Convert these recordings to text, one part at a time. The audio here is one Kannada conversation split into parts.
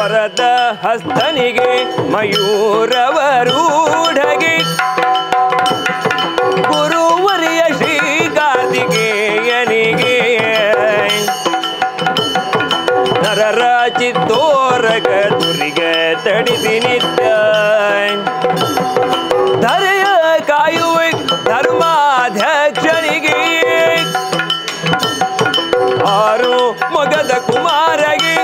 ವರದ ಹಸ್ತನಿಗೆ ಮಯೂರವರೂಢಗೆ ಗುರುವರಿಯ ಶ್ರೀ ಕಾರ್ತಿಕೇಯನಿಗೆ ನರರ ಚಿತ್ತೋರಗ ತುರಿಗೆ ತಡಿಸಿ ನಿತ್ಯ ಧರೆಯ ಕಾಯುವ ಧರ್ಮಾಧ್ಯಕ್ಷನಿಗೆ ಆರು ಮೊಗದ ಕುಮಾರಗೆ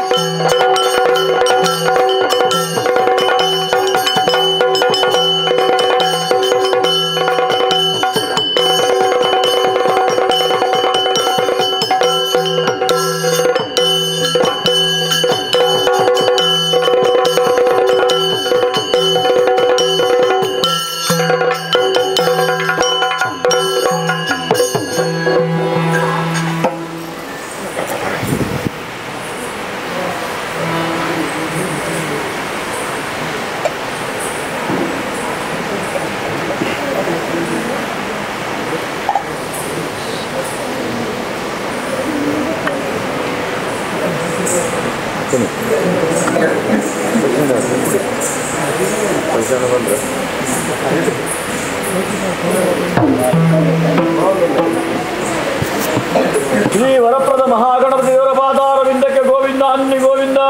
ಶ್ರೀ ವರಪ್ರದ ಮಹಾಗಣಪತಿ ದೇವರ ಪಾದಾರವಿಂದಕ್ಕೆ ಗೋವಿಂದ ಅನ್ನಿ ಗೋವಿಂದ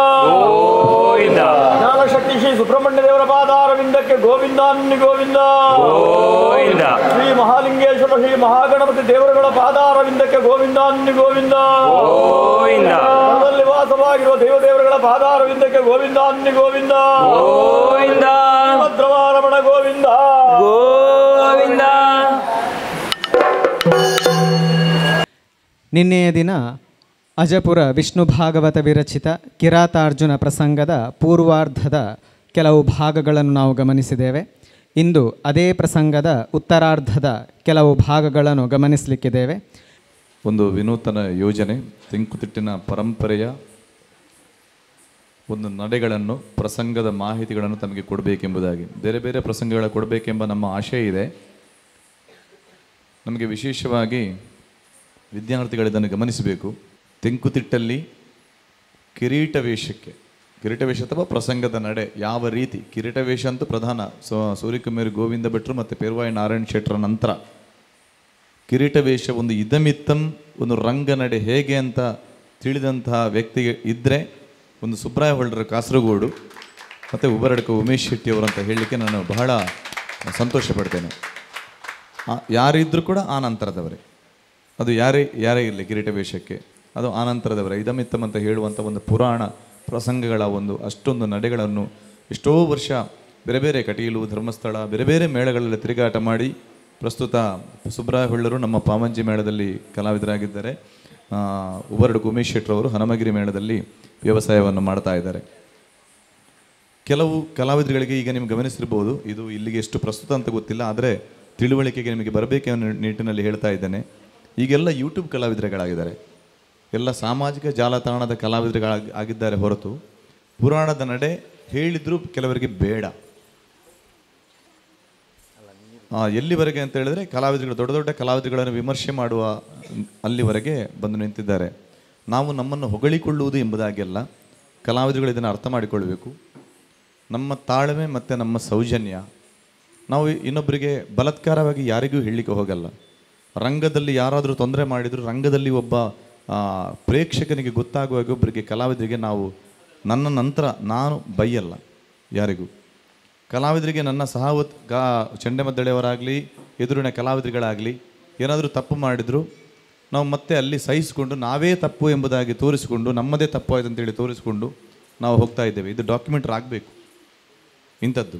ಗೋವಿಂದ. ಜ್ಞಾನಶಕ್ತಿ ಶ್ರೀ ಸುಬ್ರಹ್ಮಣ್ಯ ದೇವರ ಪಾದಾರವಿಂದಕ್ಕೆ ಗೋವಿಂದ ಅನ್ನಿ ಗೋವಿಂದ ಗೋವಿಂದ. ಶ್ರೀ ಮಹಾಲಿಂಗೇಶ್ವರ ಶ್ರೀ ಮಹಾಗಣಪತಿ ದೇವರುಗಳ ಪಾದಾರವಿಂದಕ್ಕೆ ಗೋವಿಂದ ಅನ್ನಿ ಗೋವಿಂದ ಗೋವಿಂದ. ಮನದಲ್ಲಿ ವಾಸವಾಗಿರುವ ದೇವದೇವರುಗಳ ಪಾದಾರವಿಂದಕ್ಕೆ ಗೋವಿಂದ ಅನ್ನಿ ಗೋವಿಂದ ಗೋವಿಂದ. ಭದ್ರವಾರಮಣ ಗೋವಿಂದ ಗೋವಿಂದ. ನಿನ್ನೆಯ ದಿನ ಅಜಪುರ ವಿಷ್ಣು ಭಾಗವತ ವಿರಚಿತ ಕಿರಾತಾರ್ಜುನ ಪ್ರಸಂಗದ ಪೂರ್ವಾರ್ಧದ ಕೆಲವು ಭಾಗಗಳನ್ನು ನಾವು ಗಮನಿಸಿದ್ದೇವೆ. ಇಂದು ಅದೇ ಪ್ರಸಂಗದ ಉತ್ತರಾರ್ಧದ ಕೆಲವು ಭಾಗಗಳನ್ನು ಗಮನಿಸಲಿಕ್ಕಿದ್ದೇವೆ. ಒಂದು ವಿನೂತನ ಯೋಜನೆ, ತೆಂಕುತಿಟ್ಟಿನ ಪರಂಪರೆಯ ಒಂದು ನಡೆಗಳನ್ನು, ಪ್ರಸಂಗದ ಮಾಹಿತಿಗಳನ್ನು ತಮಗೆ ಕೊಡಬೇಕೆಂಬುದಾಗಿ, ಬೇರೆ ಬೇರೆ ಪ್ರಸಂಗಗಳ ಕೊಡಬೇಕೆಂಬ ನಮ್ಮ ಆಶಯ ಇದೆ. ನಮಗೆ ವಿಶೇಷವಾಗಿ ವಿದ್ಯಾರ್ಥಿಗಳಿದನ್ನು ಗಮನಿಸಬೇಕು. ತೆಂಕುತಿಟ್ಟಲ್ಲಿ ಕಿರೀಟ ವೇಷಕ್ಕೆ, ಕಿರೀಟ ವೇಷ ಅಥವಾ ಪ್ರಸಂಗದ ನಡೆ ಯಾವ ರೀತಿ, ಕಿರೀಟ ವೇಷ ಅಂತೂ ಪ್ರಧಾನ. ಸೂರ್ಯಕುಮಾರಿ ಗೋವಿಂದ ಭಟ್ರು ಮತ್ತು ಪೇರ್ವಾಯಿ ನಾರಾಯಣ್ ಶೆಟ್ಟರ ನಂತರ ಕಿರೀಟ ವೇಷ ಒಂದು ಇದಮಿತ್ತಂ, ಒಂದು ರಂಗನಡೆ ಹೇಗೆ ಅಂತ ತಿಳಿದಂತಹ ವ್ಯಕ್ತಿಗೆ ಇದ್ದರೆ ಒಂದು ಸುಬ್ರಾಯ ಹೊಳ್ಳ ಕಾಸರಗೋಡು ಮತ್ತು ಉಬರಡ್ಕ ಉಮೇಶ್ ಶೆಟ್ಟಿಯವರು ಅಂತ ಹೇಳಲಿಕ್ಕೆ ನಾನು ಬಹಳ ಸಂತೋಷ ಪಡ್ತೇನೆ. ಯಾರಿದ್ದರೂ ಕೂಡ ಆ ನಂತರದವರೇ, ಅದು ಯಾರೇ ಇರಲಿ ಕಿರೀಟ ವೇಷಕ್ಕೆ, ಅದು ಆನಂತರದವರೇ. ಇದಮಿತ್ತಂ ಅಂತ ಹೇಳುವಂಥ ಒಂದು ಪುರಾಣ ಪ್ರಸಂಗಗಳ ಒಂದು ಅಷ್ಟೊಂದು ನಡೆಗಳನ್ನು ಎಷ್ಟೋ ವರ್ಷ ಬೇರೆ ಬೇರೆ ಕಟೀಲು, ಧರ್ಮಸ್ಥಳ, ಬೇರೆ ಬೇರೆ ಮೇಳಗಳಲ್ಲಿ ತಿರುಗಾಟ ಮಾಡಿ ಪ್ರಸ್ತುತ ಸುಬ್ರಾಯ ಹೊಳ್ಳರು ನಮ್ಮ ಪಾವಂಜಿ ಮೇಳದಲ್ಲಿ ಕಲಾವಿದರಾಗಿದ್ದಾರೆ. ಉಬರಡ್ಕ ಉಮೇಶ್ ಶೆಟ್ಟರವರು ಹನುಮಗಿರಿ ಮೇಳದಲ್ಲಿ ವ್ಯವಸಾಯವನ್ನು ಮಾಡ್ತಾ ಇದ್ದಾರೆ. ಕೆಲವು ಕಲಾವಿದರುಗಳಿಗೆ ಈಗ ನಿಮ್ಗೆ ಗಮನಿಸಿರ್ಬೋದು, ಇದು ಇಲ್ಲಿಗೆ ಎಷ್ಟು ಪ್ರಸ್ತುತ ಅಂತ ಗೊತ್ತಿಲ್ಲ, ಆದರೆ ತಿಳುವಳಿಕೆಗೆ ನಿಮಗೆ ಬರಬೇಕೆಂಬ ನಿಟ್ಟಿನಲ್ಲಿ ಹೇಳ್ತಾ ಇದ್ದೇನೆ. ಈಗೆಲ್ಲ ಯೂಟ್ಯೂಬ್ ಕಲಾವಿದರುಗಳಾಗಿದ್ದಾರೆ, ಎಲ್ಲ ಸಾಮಾಜಿಕ ಜಾಲತಾಣದ ಕಲಾವಿದರುಗಳಾಗಿದ್ದಾರೆ ಹೊರತು ಪುರಾಣದ ನಡೆ ಹೇಳಿದರೂ ಕೆಲವರಿಗೆ ಬೇಡ. ಎಲ್ಲಿವರೆಗೆ ಅಂತ ಹೇಳಿದ್ರೆ ಕಲಾವಿದರುಗಳು, ದೊಡ್ಡ ದೊಡ್ಡ ಕಲಾವಿದರುಗಳನ್ನು ವಿಮರ್ಶೆ ಮಾಡುವ ಅಲ್ಲಿವರೆಗೆ ಬಂದು ನಿಂತಿದ್ದಾರೆ. ನಾವು ನಮ್ಮನ್ನು ಹೊಗಳಿಕೊಳ್ಳುವುದು ಎಂಬುದಾಗೆಲ್ಲ ಕಲಾವಿದರುಗಳು ಇದನ್ನು ಅರ್ಥ ಮಾಡಿಕೊಳ್ಳಬೇಕು. ನಮ್ಮ ತಾಳ್ಮೆ ಮತ್ತು ನಮ್ಮ ಸೌಜನ್ಯ, ನಾವು ಇನ್ನೊಬ್ಬರಿಗೆ ಬಲಾತ್ಕಾರವಾಗಿ ಯಾರಿಗೂ ಹೇಳಲಿಕ್ಕೆ ಹೋಗಲ್ಲ. ರಂಗದಲ್ಲಿ ಯಾರಾದರೂ ತೊಂದರೆ ಮಾಡಿದರೂ ರಂಗದಲ್ಲಿ ಒಬ್ಬ ಪ್ರೇಕ್ಷಕನಿಗೆ ಗೊತ್ತಾಗುವಾಗ ಒಬ್ಬರಿಗೆ ಕಲಾವಿದರಿಗೆ ನಾವು ನನ್ನ ನಂತರ ನಾನು ಬೈಯಲ್ಲ ಯಾರಿಗೂ. ಕಲಾವಿದರಿಗೆ ನನ್ನ ಚಂಡೆಮದ್ದಳೆಯವರಾಗಲಿ ಎದುರಿನ ಕಲಾವಿದರುಗಳಾಗಲಿ ಏನಾದರೂ ತಪ್ಪು ಮಾಡಿದರೂ ನಾವು ಮತ್ತೆ ಅಲ್ಲಿ ಸಹಿಸಿಕೊಂಡು ನಾವೇ ತಪ್ಪು ಎಂಬುದಾಗಿ ತೋರಿಸಿಕೊಂಡು ನಮ್ಮದೇ ತಪ್ಪು ಆಯ್ತು ಅಂತೇಳಿ ತೋರಿಸಿಕೊಂಡು ನಾವು ಹೋಗ್ತಾ ಇದ್ದೇವೆ. ಇದು ಡಾಕ್ಯುಮೆಂಟ್ರಿ ಆಗಬೇಕು ಇಂಥದ್ದು.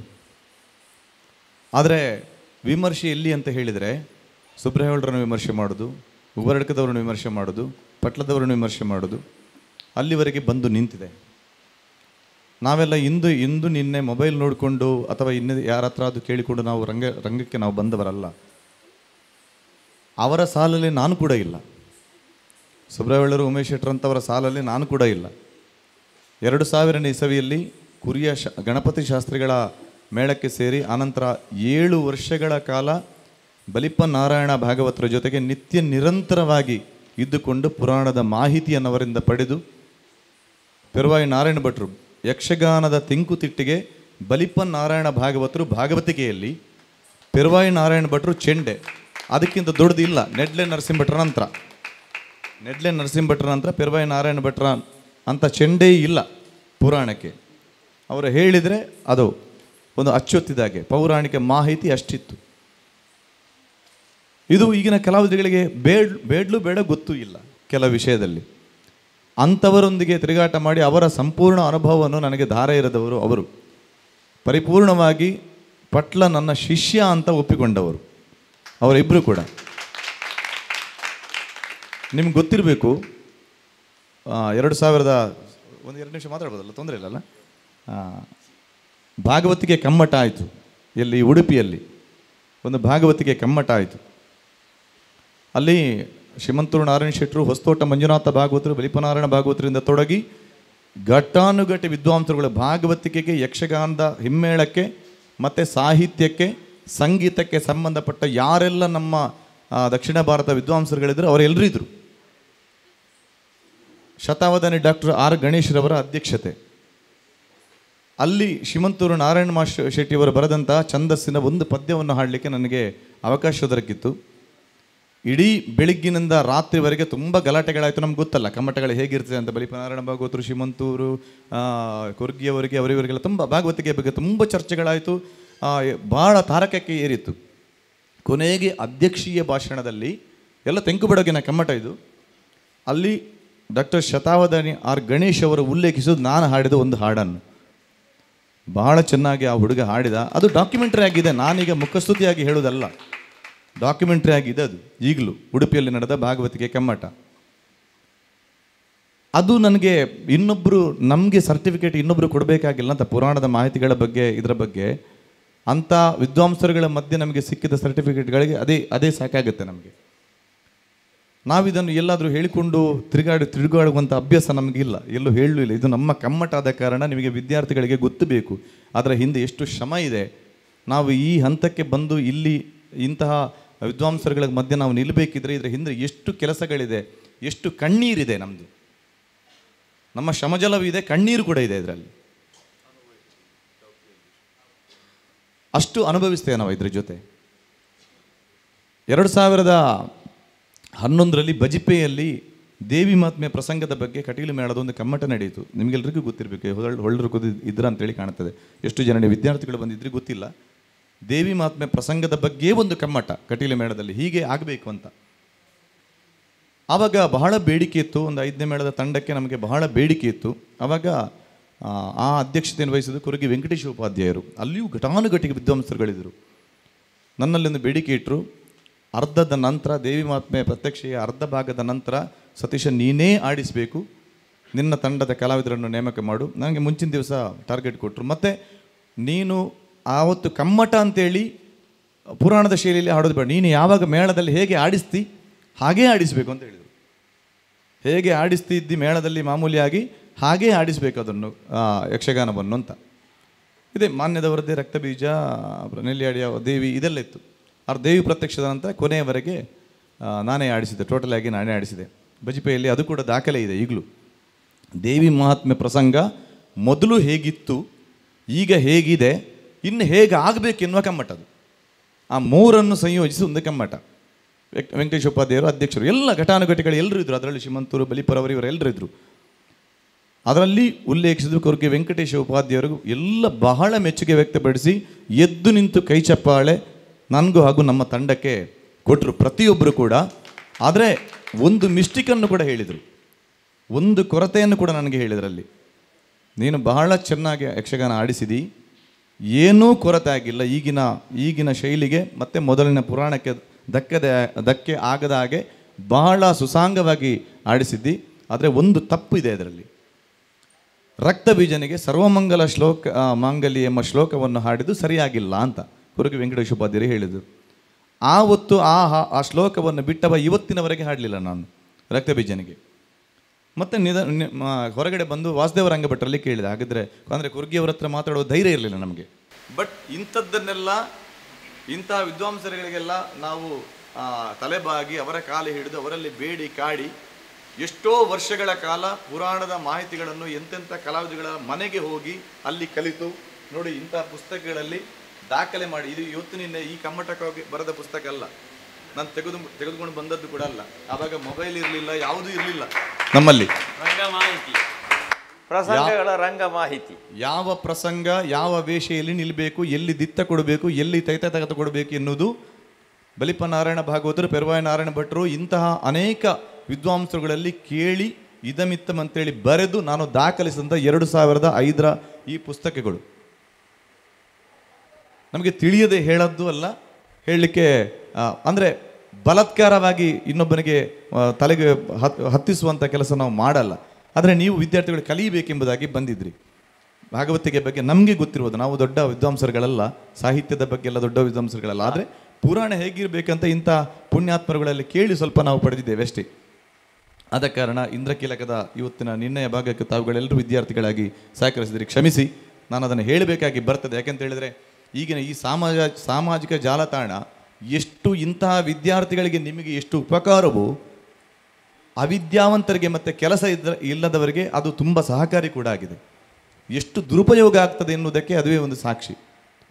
ಆದರೆ ವಿಮರ್ಶೆ ಎಲ್ಲಿ ಅಂತ ಹೇಳಿದರೆ ಸುಬ್ರಾಯ ಹೊಳ್ಳರನ್ನು ವಿಮರ್ಶೆ ಮಾಡೋದು, ಉಬರಡ್ಕದವ್ರನ್ನ ವಿಮರ್ಶೆ ಮಾಡೋದು, ಪಟ್ಲದವ್ರನ್ನ ವಿಮರ್ಶೆ ಮಾಡೋದು, ಅಲ್ಲಿವರೆಗೆ ಬಂದು ನಿಂತಿದೆ. ನಾವೆಲ್ಲ ಇಂದು ನಿನ್ನೆ ಮೊಬೈಲ್ ನೋಡಿಕೊಂಡು ಅಥವಾ ಇನ್ನೇ ಯಾರ ಹತ್ರ ಅದು ಕೇಳಿಕೊಂಡು ನಾವು ರಂಗಕ್ಕೆ ನಾವು ಬಂದವರಲ್ಲ. ಅವರ ಸಾಲಲ್ಲಿ ನಾನು ಕೂಡ ಇಲ್ಲ. ಸುಬ್ರಾಯ ಹೊಳ್ಳರು, ಉಮೇಶ್ ಶೆಟ್ಟರಂಥವರ ಸಾಲಲ್ಲಿ ನಾನು ಕೂಡ ಇಲ್ಲ. 2000ನೇ ಇಸವಿಯಲ್ಲಿ ಕುರಿಯ ಗಣಪತಿ ಶಾಸ್ತ್ರಿಗಳ ಮೇಳಕ್ಕೆ ಸೇರಿ ಆನಂತರ 7 ವರ್ಷಗಳ ಕಾಲ ಬಲಿಪ್ಪ ನಾರಾಯಣ ಭಾಗವತರ ಜೊತೆಗೆ ನಿತ್ಯ ನಿರಂತರವಾಗಿ ಇದ್ದುಕೊಂಡು ಪುರಾಣದ ಮಾಹಿತಿಯನ್ನು ಅವರಿಂದ ಪಡೆದು ಪೇರ್ವಾಯಿ ನಾರಾಯಣ ಭಟ್ರು ಯಕ್ಷಗಾನದ ತೆಂಕುತಿಟ್ಟಿಗೆ ಬಲಿಪ ನಾರಾಯಣ ಭಾಗವತರು ಭಾಗವತಿಕೆಯಲ್ಲಿ, ಪೆರುವಾಯಿ ನಾರಾಯಣ ಭಟ್ರು ಚೆಂಡೆ. ಅದಕ್ಕಿಂತ ದೊಡ್ಡದು ಇಲ್ಲ. ನೆಡ್ಲೆ ನರಸಿಂಹಭಟ್ರ ನಂತರ ಪೆರುವಾಯಿ ನಾರಾಯಣ ಭಟ್ರ ಅಂತ ಚೆಂಡೇ ಇಲ್ಲ ಪುರಾಣಕ್ಕೆ. ಅವರು ಹೇಳಿದರೆ ಅದು ಒಂದು ಅಚ್ಚೊತ್ತಿದಾಗೆ, ಪೌರಾಣಿಕ ಮಾಹಿತಿ ಅಷ್ಟಿತ್ತು. ಇದು ಈಗಿನ ಕಲಾವಿದರಿಗೆ ಬೇಡ ಗೊತ್ತೂ ಇಲ್ಲ ಕೆಲವು ವಿಷಯದಲ್ಲಿ. ಅಂಥವರೊಂದಿಗೆ ತಿರುಗಾಟ ಮಾಡಿ ಅವರ ಸಂಪೂರ್ಣ ಅನುಭವವನ್ನು ನನಗೆ ಧಾರೆ ಇರದವರು ಅವರು. ಪರಿಪೂರ್ಣವಾಗಿ ಪಟ್ಲ ನನ್ನ ಶಿಷ್ಯ ಅಂತ ಒಪ್ಪಿಕೊಂಡವರು ಅವರಿಬ್ಬರು ಕೂಡ. ನಿಮ್ಗೆ ಗೊತ್ತಿರಬೇಕು, 2000 2 ನಿಮಿಷ ಮಾತಾಡ್ಬೋದಲ್ಲ, ತೊಂದರೆ ಇಲ್ಲಲ್ಲ. ಭಾಗವತಿಗೆ ಕಮ್ಮಟ ಆಯಿತು. ಎಲ್ಲಿ? ಉಡುಪಿಯಲ್ಲಿ ಒಂದು ಭಾಗವತಿಗೆ ಕಮ್ಮಟ ಆಯಿತು. ಅಲ್ಲಿ ಶ್ರೀಮಂತೂರು ನಾರಾಯಣ ಶೆಟ್ಟರು, ಹೊಸತೋಟ ಮಂಜುನಾಥ ಭಾಗವತರು, ಬಲಿಪನಾರಾಯಣ ಭಾಗವತರಿಂದ ತೊಡಗಿ ಘಟ್ಟಾನುಘಟಿ ವಿದ್ವಾಂಸರುಗಳು ಭಾಗವತಿಕೆಗೆ, ಯಕ್ಷಗಾನದ ಹಿಮ್ಮೇಳಕ್ಕೆ ಮತ್ತು ಸಾಹಿತ್ಯಕ್ಕೆ, ಸಂಗೀತಕ್ಕೆ ಸಂಬಂಧಪಟ್ಟ ಯಾರೆಲ್ಲ ನಮ್ಮ ದಕ್ಷಿಣ ಭಾರತ ವಿದ್ವಾಂಸರುಗಳಿದ್ರು ಅವರೆಲ್ಲರೂ ಇದ್ದರು. ಶತಾವಧಾನಿ ಡಾಕ್ಟರ್ ಆರ್ ಗಣೇಶ್ರವರ ಅಧ್ಯಕ್ಷತೆ. ಅಲ್ಲಿ ಶ್ರೀಮಂತೂರು ನಾರಾಯಣ ಶೆಟ್ಟಿಯವರು ಬರೆದಂತಹ ಛಂದಸ್ಸಿನ ಒಂದು ಪದ್ಯವನ್ನು ಹಾಡಲಿಕ್ಕೆ ನನಗೆ ಅವಕಾಶ ದೊರಕಿತ್ತು. ಇಡೀ ಬೆಳಿಗ್ಗಿನಿಂದ ರಾತ್ರಿವರೆಗೆ ತುಂಬ ಗಲಾಟೆಗಳಾಯಿತು. ನಮ್ಗೆ ಗೊತ್ತಲ್ಲ ಕಮ್ಮಟಗಳು ಹೇಗಿರ್ತದೆ ಅಂತ. ಬಲಿಪನಾರಾಯಣ ಭಾಗವತರು, ಶ್ರೀಮಂತೂರು, ಕೊರ್ಗಿಯವರಿಗೆ, ಅವರಿವರಿಗೆಲ್ಲ ತುಂಬ ಭಾಗವತಿಗೆ ಬಗ್ಗೆ ತುಂಬ ಚರ್ಚೆಗಳಾಯಿತು. ಭಾಳ ತಾರಕಕ್ಕೆ ಏರಿತ್ತು. ಕೊನೆಗೆ ಅಧ್ಯಕ್ಷೀಯ ಭಾಷಣದಲ್ಲಿ ಎಲ್ಲ ತೆಂಕುಬಡಗಿನ ಕಮ್ಮಟ ಇದು. ಅಲ್ಲಿ ಡಾಕ್ಟರ್ ಶತಾವಧಾನಿ ಆರ್ ಗಣೇಶ್ ಅವರು ಉಲ್ಲೇಖಿಸೋದು ನಾನು ಹಾಡಿದ ಒಂದು ಹಾಡನ್ನು ಬಹಳ ಚೆನ್ನಾಗಿ ಆ ಹುಡುಗ ಹಾಡಿದ. ಅದು ಡಾಕ್ಯುಮೆಂಟ್ರಿ ಆಗಿದೆ, ನಾನೀಗ ಮುಖಸ್ತುತಿಯಾಗಿ ಹೇಳೋದಲ್ಲ, ಡಾಕ್ಯುಮೆಂಟ್ರಿ ಆಗಿದೆ ಅದು. ಈಗಲೂ ಉಡುಪಿಯಲ್ಲಿ ನಡೆದ ಭಾಗವತಿಗೆ ಕಮ್ಮಟ. ಅದು ನನಗೆ ನಮಗೆ ಸರ್ಟಿಫಿಕೇಟ್ ಇನ್ನೊಬ್ಬರು ಕೊಡಬೇಕಾಗಿಲ್ಲ ಅಂತ. ಪುರಾಣದ ಮಾಹಿತಿಗಳ ಬಗ್ಗೆ, ಇದರ ಬಗ್ಗೆ ಅಂಥ ವಿದ್ವಾಂಸರುಗಳ ಮಧ್ಯೆ ನಮಗೆ ಸಿಕ್ಕಿದ ಸರ್ಟಿಫಿಕೇಟ್ಗಳಿಗೆ ಅದೇ ಸಾಕಾಗುತ್ತೆ ನಮಗೆ. ನಾವಿದನ್ನು ಎಲ್ಲಾದರೂ ಹೇಳಿಕೊಂಡು ತಿರುಗಾಡುವಂಥ ಅಭ್ಯಾಸ ನಮಗಿಲ್ಲ, ಎಲ್ಲೂ ಹೇಳಲೂ ಇಲ್ಲ. ಇದು ನಮ್ಮ ಕಮ್ಮಟ ಆದ ಕಾರಣ ನಿಮಗೆ ವಿದ್ಯಾರ್ಥಿಗಳಿಗೆ ಗೊತ್ತು ಬೇಕು ಅದರ ಹಿಂದೆ ಎಷ್ಟು ಶ್ರಮ ಇದೆ. ನಾವು ಈ ಹಂತಕ್ಕೆ ಬಂದು ಇಲ್ಲಿ ಇಂತಹ ವಿದ್ವಾಂಸರುಗಳ ಮಧ್ಯೆ ನಾವು ನಿಲ್ಲಬೇಕಿದ್ರೆ ಇದರ ಹಿಂದೆ ಎಷ್ಟು ಕೆಲಸಗಳಿದೆ, ಎಷ್ಟು ಕಣ್ಣೀರಿದೆ. ನಮ್ಮ ಶ್ರಮಜಲವೂ ಇದೆ, ಕಣ್ಣೀರು ಕೂಡ ಇದೆ ಇದರಲ್ಲಿ. ಅಷ್ಟು ಅನುಭವಿಸ್ತೇವೆ ನಾವು ಇದ್ರ ಜೊತೆ. 2011ರಲ್ಲಿ ಬಜಿಪೆಯಲ್ಲಿ ದೇವಿ ಮಹಾತ್ಮೆ ಪ್ರಸಂಗದ ಬಗ್ಗೆ ಕಟೀಲು ಮೇಳದ ಒಂದು ಕಮ್ಮಟ ನಡೆಯಿತು. ನಿಮಗೆಲ್ಲರಿಗೂ ಗೊತ್ತಿರಬೇಕು, ಹೊಳ್ಳರು ಇದ್ರ ಅಂತೇಳಿ ಕಾಣ್ತದೆ. ಎಷ್ಟು ಜನ ವಿದ್ಯಾರ್ಥಿಗಳು ಬಂದಿದ್ರಿ ಗೊತ್ತಿಲ್ಲ. ದೇವಿ ಮಹಾತ್ಮೆ ಪ್ರಸಂಗದ ಬಗ್ಗೆ ಒಂದು ಕಮ್ಮಟ ಕಟೀಲು ಮೇಳದಲ್ಲಿ ಹೀಗೆ ಆಗಬೇಕು ಅಂತ. ಆವಾಗ ಬಹಳ ಬೇಡಿಕೆ ಇತ್ತು. ಒಂದು 5ನೇ ಮೇಳದ ತಂಡಕ್ಕೆ ನಮಗೆ ಬಹಳ ಬೇಡಿಕೆ ಇತ್ತು. ಆವಾಗ ಆ ಅಧ್ಯಕ್ಷತೆಯನ್ನು ವಹಿಸಿದ ಕೊರಗಿ ವೆಂಕಟೇಶ ಉಪಾಧ್ಯಾಯರು. ಅಲ್ಲಿಯೂ ಘಟಾನುಘಟಿಗೆ ವಿದ್ವಾಂಸರುಗಳಿದ್ದರು. ನನ್ನಲ್ಲಿ ಒಂದು ಬೇಡಿಕೆ ಇಟ್ಟರು. ಅರ್ಧದ ನಂತರ ದೇವಿ ಮಹಾತ್ಮೆ ಪ್ರತ್ಯಕ್ಷೆಯ ಅರ್ಧ ಭಾಗದ ನಂತರ ಸತೀಶ ನೀನೇ ಆಡಿಸಬೇಕು, ನಿನ್ನ ತಂಡದ ಕಲಾವಿದರನ್ನು ನೇಮಕ ಮಾಡು. ನನಗೆ ಮುಂಚಿನ ದಿವಸ ಟಾರ್ಗೆಟ್ ಕೊಟ್ಟರು. ಮತ್ತು ನೀನು ಆವತ್ತು ಕಮ್ಮಟ ಅಂತೇಳಿ ಪುರಾಣದ ಶೈಲಿಯಲ್ಲಿ ಹಾಡೋದು ಬೇಡ, ನೀನು ಯಾವಾಗ ಮೇಳದಲ್ಲಿ ಹೇಗೆ ಆಡಿಸ್ತಿ ಹಾಗೇ ಆಡಿಸಬೇಕು ಅಂತ ಹೇಳಿದರು. ಹೇಗೆ ಆಡಿಸ್ತಿದ್ದಿ ಮೇಳದಲ್ಲಿ ಮಾಮೂಲಿಯಾಗಿ ಹಾಗೇ ಆಡಿಸಬೇಕು ಅದನ್ನು, ಯಕ್ಷಗಾನವನ್ನು ಅಂತ. ಇದೆ ಮಾನ್ಯದವರದ್ದೇ ರಕ್ತಬೀಜ, ನೆಲ್ಲಿಯಾಡಿಯ ದೇವಿ ಇದೆಲ್ಲ ಇತ್ತು. ದೇವಿ ಪ್ರತ್ಯಕ್ಷದ ನಂತರ ಕೊನೆಯವರೆಗೆ ನಾನೇ ಆಡಿಸಿದೆ, ಟೋಟಲ್ ಆಗಿ ನಾನೇ ಆಡಿಸಿದೆ. ಬಜಿಪೆಯಲ್ಲಿ ಅದು ಕೂಡ ದಾಖಲೆ ಇದೆ ಈಗಲೂ. ದೇವಿ ಮಹಾತ್ಮೆ ಪ್ರಸಂಗ ಮೊದಲು ಹೇಗಿತ್ತು, ಈಗ ಹೇಗಿದೆ, ಇನ್ನು ಹೇಗೆ ಆಗಬೇಕೆನ್ನುವ ಕಮ್ಮಟದು. ಆ ಮೂರನ್ನು ಸಂಯೋಜಿಸಿ ಒಂದು ಕಮ್ಮಟ. ವೆಂಕಟೇಶ ಉಪಾಧ್ಯಾಯರು ಅಧ್ಯಕ್ಷರು, ಎಲ್ಲ ಘಟಾನುಘಟಿಗಳು ಎಲ್ಲರೂ ಇದ್ದರು. ಅದರಲ್ಲಿ ಶ್ರೀಮಂತೂರು, ಬಲಿಪರವರು ಇವರೆಲ್ಲರೂ ಇದ್ದರು. ಅದರಲ್ಲಿ ಉಲ್ಲೇಖಿಸಿದ ಕೊರಗೆ ವೆಂಕಟೇಶ ಉಪಾಧ್ಯಾಯರಿಗೂ ಎಲ್ಲ ಬಹಳ ಮೆಚ್ಚುಗೆ ವ್ಯಕ್ತಪಡಿಸಿ ಎದ್ದು ನಿಂತು ಕೈ ಚಪ್ಪಾಳೆ ನನಗೂ ಹಾಗೂ ನಮ್ಮ ತಂಡಕ್ಕೆ ಕೊಟ್ಟರು ಪ್ರತಿಯೊಬ್ಬರು ಕೂಡ. ಆದರೆ ಒಂದು ಮಿಸ್ಟೇಕನ್ನು ಕೂಡ ಹೇಳಿದರು, ಒಂದು ಕೊರತೆಯನ್ನು ಕೂಡ ನನಗೆ ಹೇಳಿದ್ರಲ್ಲಿ. ನೀನು ಬಹಳ ಚೆನ್ನಾಗಿ ಯಕ್ಷಗಾನ ಆಡಿಸಿದಿ, ಏನೂ ಕೊರತೆ ಆಗಿಲ್ಲ ಈಗಿನ ಶೈಲಿಗೆ ಮತ್ತು ಮೊದಲಿನ ಪುರಾಣಕ್ಕೆ ಧಕ್ಕೆ ಆಗದ ಹಾಗೆ ಬಹಳ ಸುಸಾಂಗವಾಗಿ ಆಡಿಸಿದ್ದಿ. ಆದರೆ ಒಂದು ತಪ್ಪು ಇದೆ ಅದರಲ್ಲಿ. ರಕ್ತಬೀಜನಿಗೆ ಸರ್ವಮಂಗಲ ಮಾಂಗಲ್ಯ ಎಂಬ ಶ್ಲೋಕವನ್ನು ಹಾಡಿದ್ದು ಸರಿಯಾಗಿಲ್ಲ ಅಂತ ಕೊರಗಿ ವೆಂಕಟೇಶ ಉಪಾಧ್ಯಾಯರು ಹೇಳಿದರು. ಆವತ್ತು ಆ ಶ್ಲೋಕವನ್ನು ಬಿಟ್ಟವ ಇವತ್ತಿನವರೆಗೆ ಹಾಡಲಿಲ್ಲ ನಾನು ರಕ್ತಬೀಜನಿಗೆ. ಮತ್ತು ಹೊರಗಡೆ ಬಂದು ವಾಸುದೇವ ರಂಗಭಟ್ರಲ್ಲಿ ಕೇಳಿದೆ. ಹಾಗಿದ್ರೆ ಅಂದರೆ ಕುರ್ಗಿಯವರ ಹತ್ರ ಮಾತಾಡೋ ಧೈರ್ಯ ಇರಲಿಲ್ಲ ನಮಗೆ. ಬಟ್ ಇಂಥದ್ದನ್ನೆಲ್ಲ ಇಂಥ ವಿದ್ವಾಂಸರುಗಳಿಗೆಲ್ಲ ನಾವು ತಲೆಬಾಗಿ ಅವರ ಕಾಲು ಹಿಡಿದು ಅವರಲ್ಲಿ ಬೇಡಿ ಕಾಡಿ ಎಷ್ಟೋ ವರ್ಷಗಳ ಕಾಲ ಪುರಾಣದ ಮಾಹಿತಿಗಳನ್ನು ಎಂತೆಂಥ ಕಲಾವಿದಗಳ ಮನೆಗೆ ಹೋಗಿ ಅಲ್ಲಿ ಕಲಿತು ನೋಡಿ ಇಂತಹ ಪುಸ್ತಕಗಳಲ್ಲಿ ದಾಖಲೆ ಮಾಡಿ. ಇದು ಇವತ್ತು ನಿನ್ನೆ ಈ ಕಮ್ಮಟಕ್ಕಾಗಿ ಬರೆದ ಪುಸ್ತಕ ಅಲ್ಲ, ನಾನು ತೆಗೆದುಕೊಂಡು ಬಂದದ್ದು ಕೂಡ ಅಲ್ಲ. ಆವಾಗ ಮೊಬೈಲ್ ಇರಲಿಲ್ಲ, ಯಾವುದೂ ಇರಲಿಲ್ಲ ನಮ್ಮಲ್ಲಿ. ರಂಗ ಮಾಹಿತಿ, ಪ್ರಸಂಗಗಳ ರಂಗ ಮಾಹಿತಿ, ಯಾವ ಪ್ರಸಂಗ ಯಾವ ವೇಷೆಯಲ್ಲಿ ನಿಲ್ಲಬೇಕು, ಎಲ್ಲಿ ದಿತ್ತ ಕೊಡಬೇಕು, ಎಲ್ಲಿ ತೈತ ತೆಗೆದುಕೊಡಬೇಕು ಎನ್ನುವುದು ಬಲಿಪ ನಾರಾಯಣ ಭಾಗವತರು, ಪೆರುವಾಯ ನಾರಾಯಣ ಭಟ್ರು ಇಂತಹ ಅನೇಕ ವಿದ್ವಾಂಸರುಗಳಲ್ಲಿ ಕೇಳಿ ಇದಮಿತ್ತಮ್ ಅಂತೇಳಿ ಬರೆದು ನಾನು ದಾಖಲಿಸಿದಂಥ 2005 ಈ ಪುಸ್ತಕಗಳು ನಮಗೆ ತಿಳಿಯದೆ ಹೇಳದ್ದು ಅಲ್ಲ, ಹೇಳಲಿಕ್ಕೆ ಅಂದರೆ ಬಲಾತ್ಕಾರವಾಗಿ ಇನ್ನೊಬ್ಬನಿಗೆ ತಲೆಗೆ ಹತ್ತಿಸುವಂಥ ಕೆಲಸ ನಾವು ಮಾಡಲ್ಲ. ಆದರೆ ನೀವು ವಿದ್ಯಾರ್ಥಿಗಳು ಕಲಿಯಬೇಕೆಂಬುದಾಗಿ ಬಂದಿದ್ರಿ. ಭಾಗವತಿಗೆ ಬಗ್ಗೆ ನಮಗೆ ಗೊತ್ತಿರುವುದು, ನಾವು ದೊಡ್ಡ ವಿದ್ವಾಂಸರುಗಳಲ್ಲ, ಸಾಹಿತ್ಯದ ಬಗ್ಗೆ ಎಲ್ಲ ದೊಡ್ಡ ವಿದ್ವಾಂಸರುಗಳಲ್ಲ, ಆದರೆ ಪುರಾಣ ಹೇಗಿರಬೇಕಂತ ಇಂಥ ಪುಣ್ಯಾತ್ಮರುಗಳಲ್ಲಿ ಕೇಳಿ ಸ್ವಲ್ಪ ನಾವು ಪಡೆದಿದ್ದೇವೆ ಅಷ್ಟೇ. ಆದ ಕಾರಣ ಇಂದ್ರಕೀಲಕದ ಇವತ್ತಿನ ನಿರ್ಣಯ ಭಾಗಕ್ಕೆ ತಾವುಗಳೆಲ್ಲರೂ ವಿದ್ಯಾರ್ಥಿಗಳಾಗಿ ಸಹಕರಿಸಿದ್ರಿ, ಕ್ಷಮಿಸಿ. ನಾನು ಅದನ್ನು ಹೇಳಬೇಕಾಗಿ ಬರ್ತದೆ. ಯಾಕೆಂತ ಹೇಳಿದರೆ ಈಗಿನ ಈ ಸಾಮಾಜಿಕ ಜಾಲತಾಣ ಎಷ್ಟು ಇಂತಹ ವಿದ್ಯಾರ್ಥಿಗಳಿಗೆ ನಿಮಗೆ ಎಷ್ಟು ಉಪಕಾರವೋ, ಅವಿದ್ಯಾವಂತರಿಗೆ ಮತ್ತು ಕೆಲಸ ಇಲ್ಲದವರಿಗೆ ಅದು ತುಂಬ ಸಹಕಾರಿ ಕೂಡ ಆಗಿದೆ. ಎಷ್ಟು ದುರುಪಯೋಗ ಆಗ್ತದೆ ಎನ್ನುವುದಕ್ಕೆ ಅದುವೇ ಒಂದು ಸಾಕ್ಷಿ.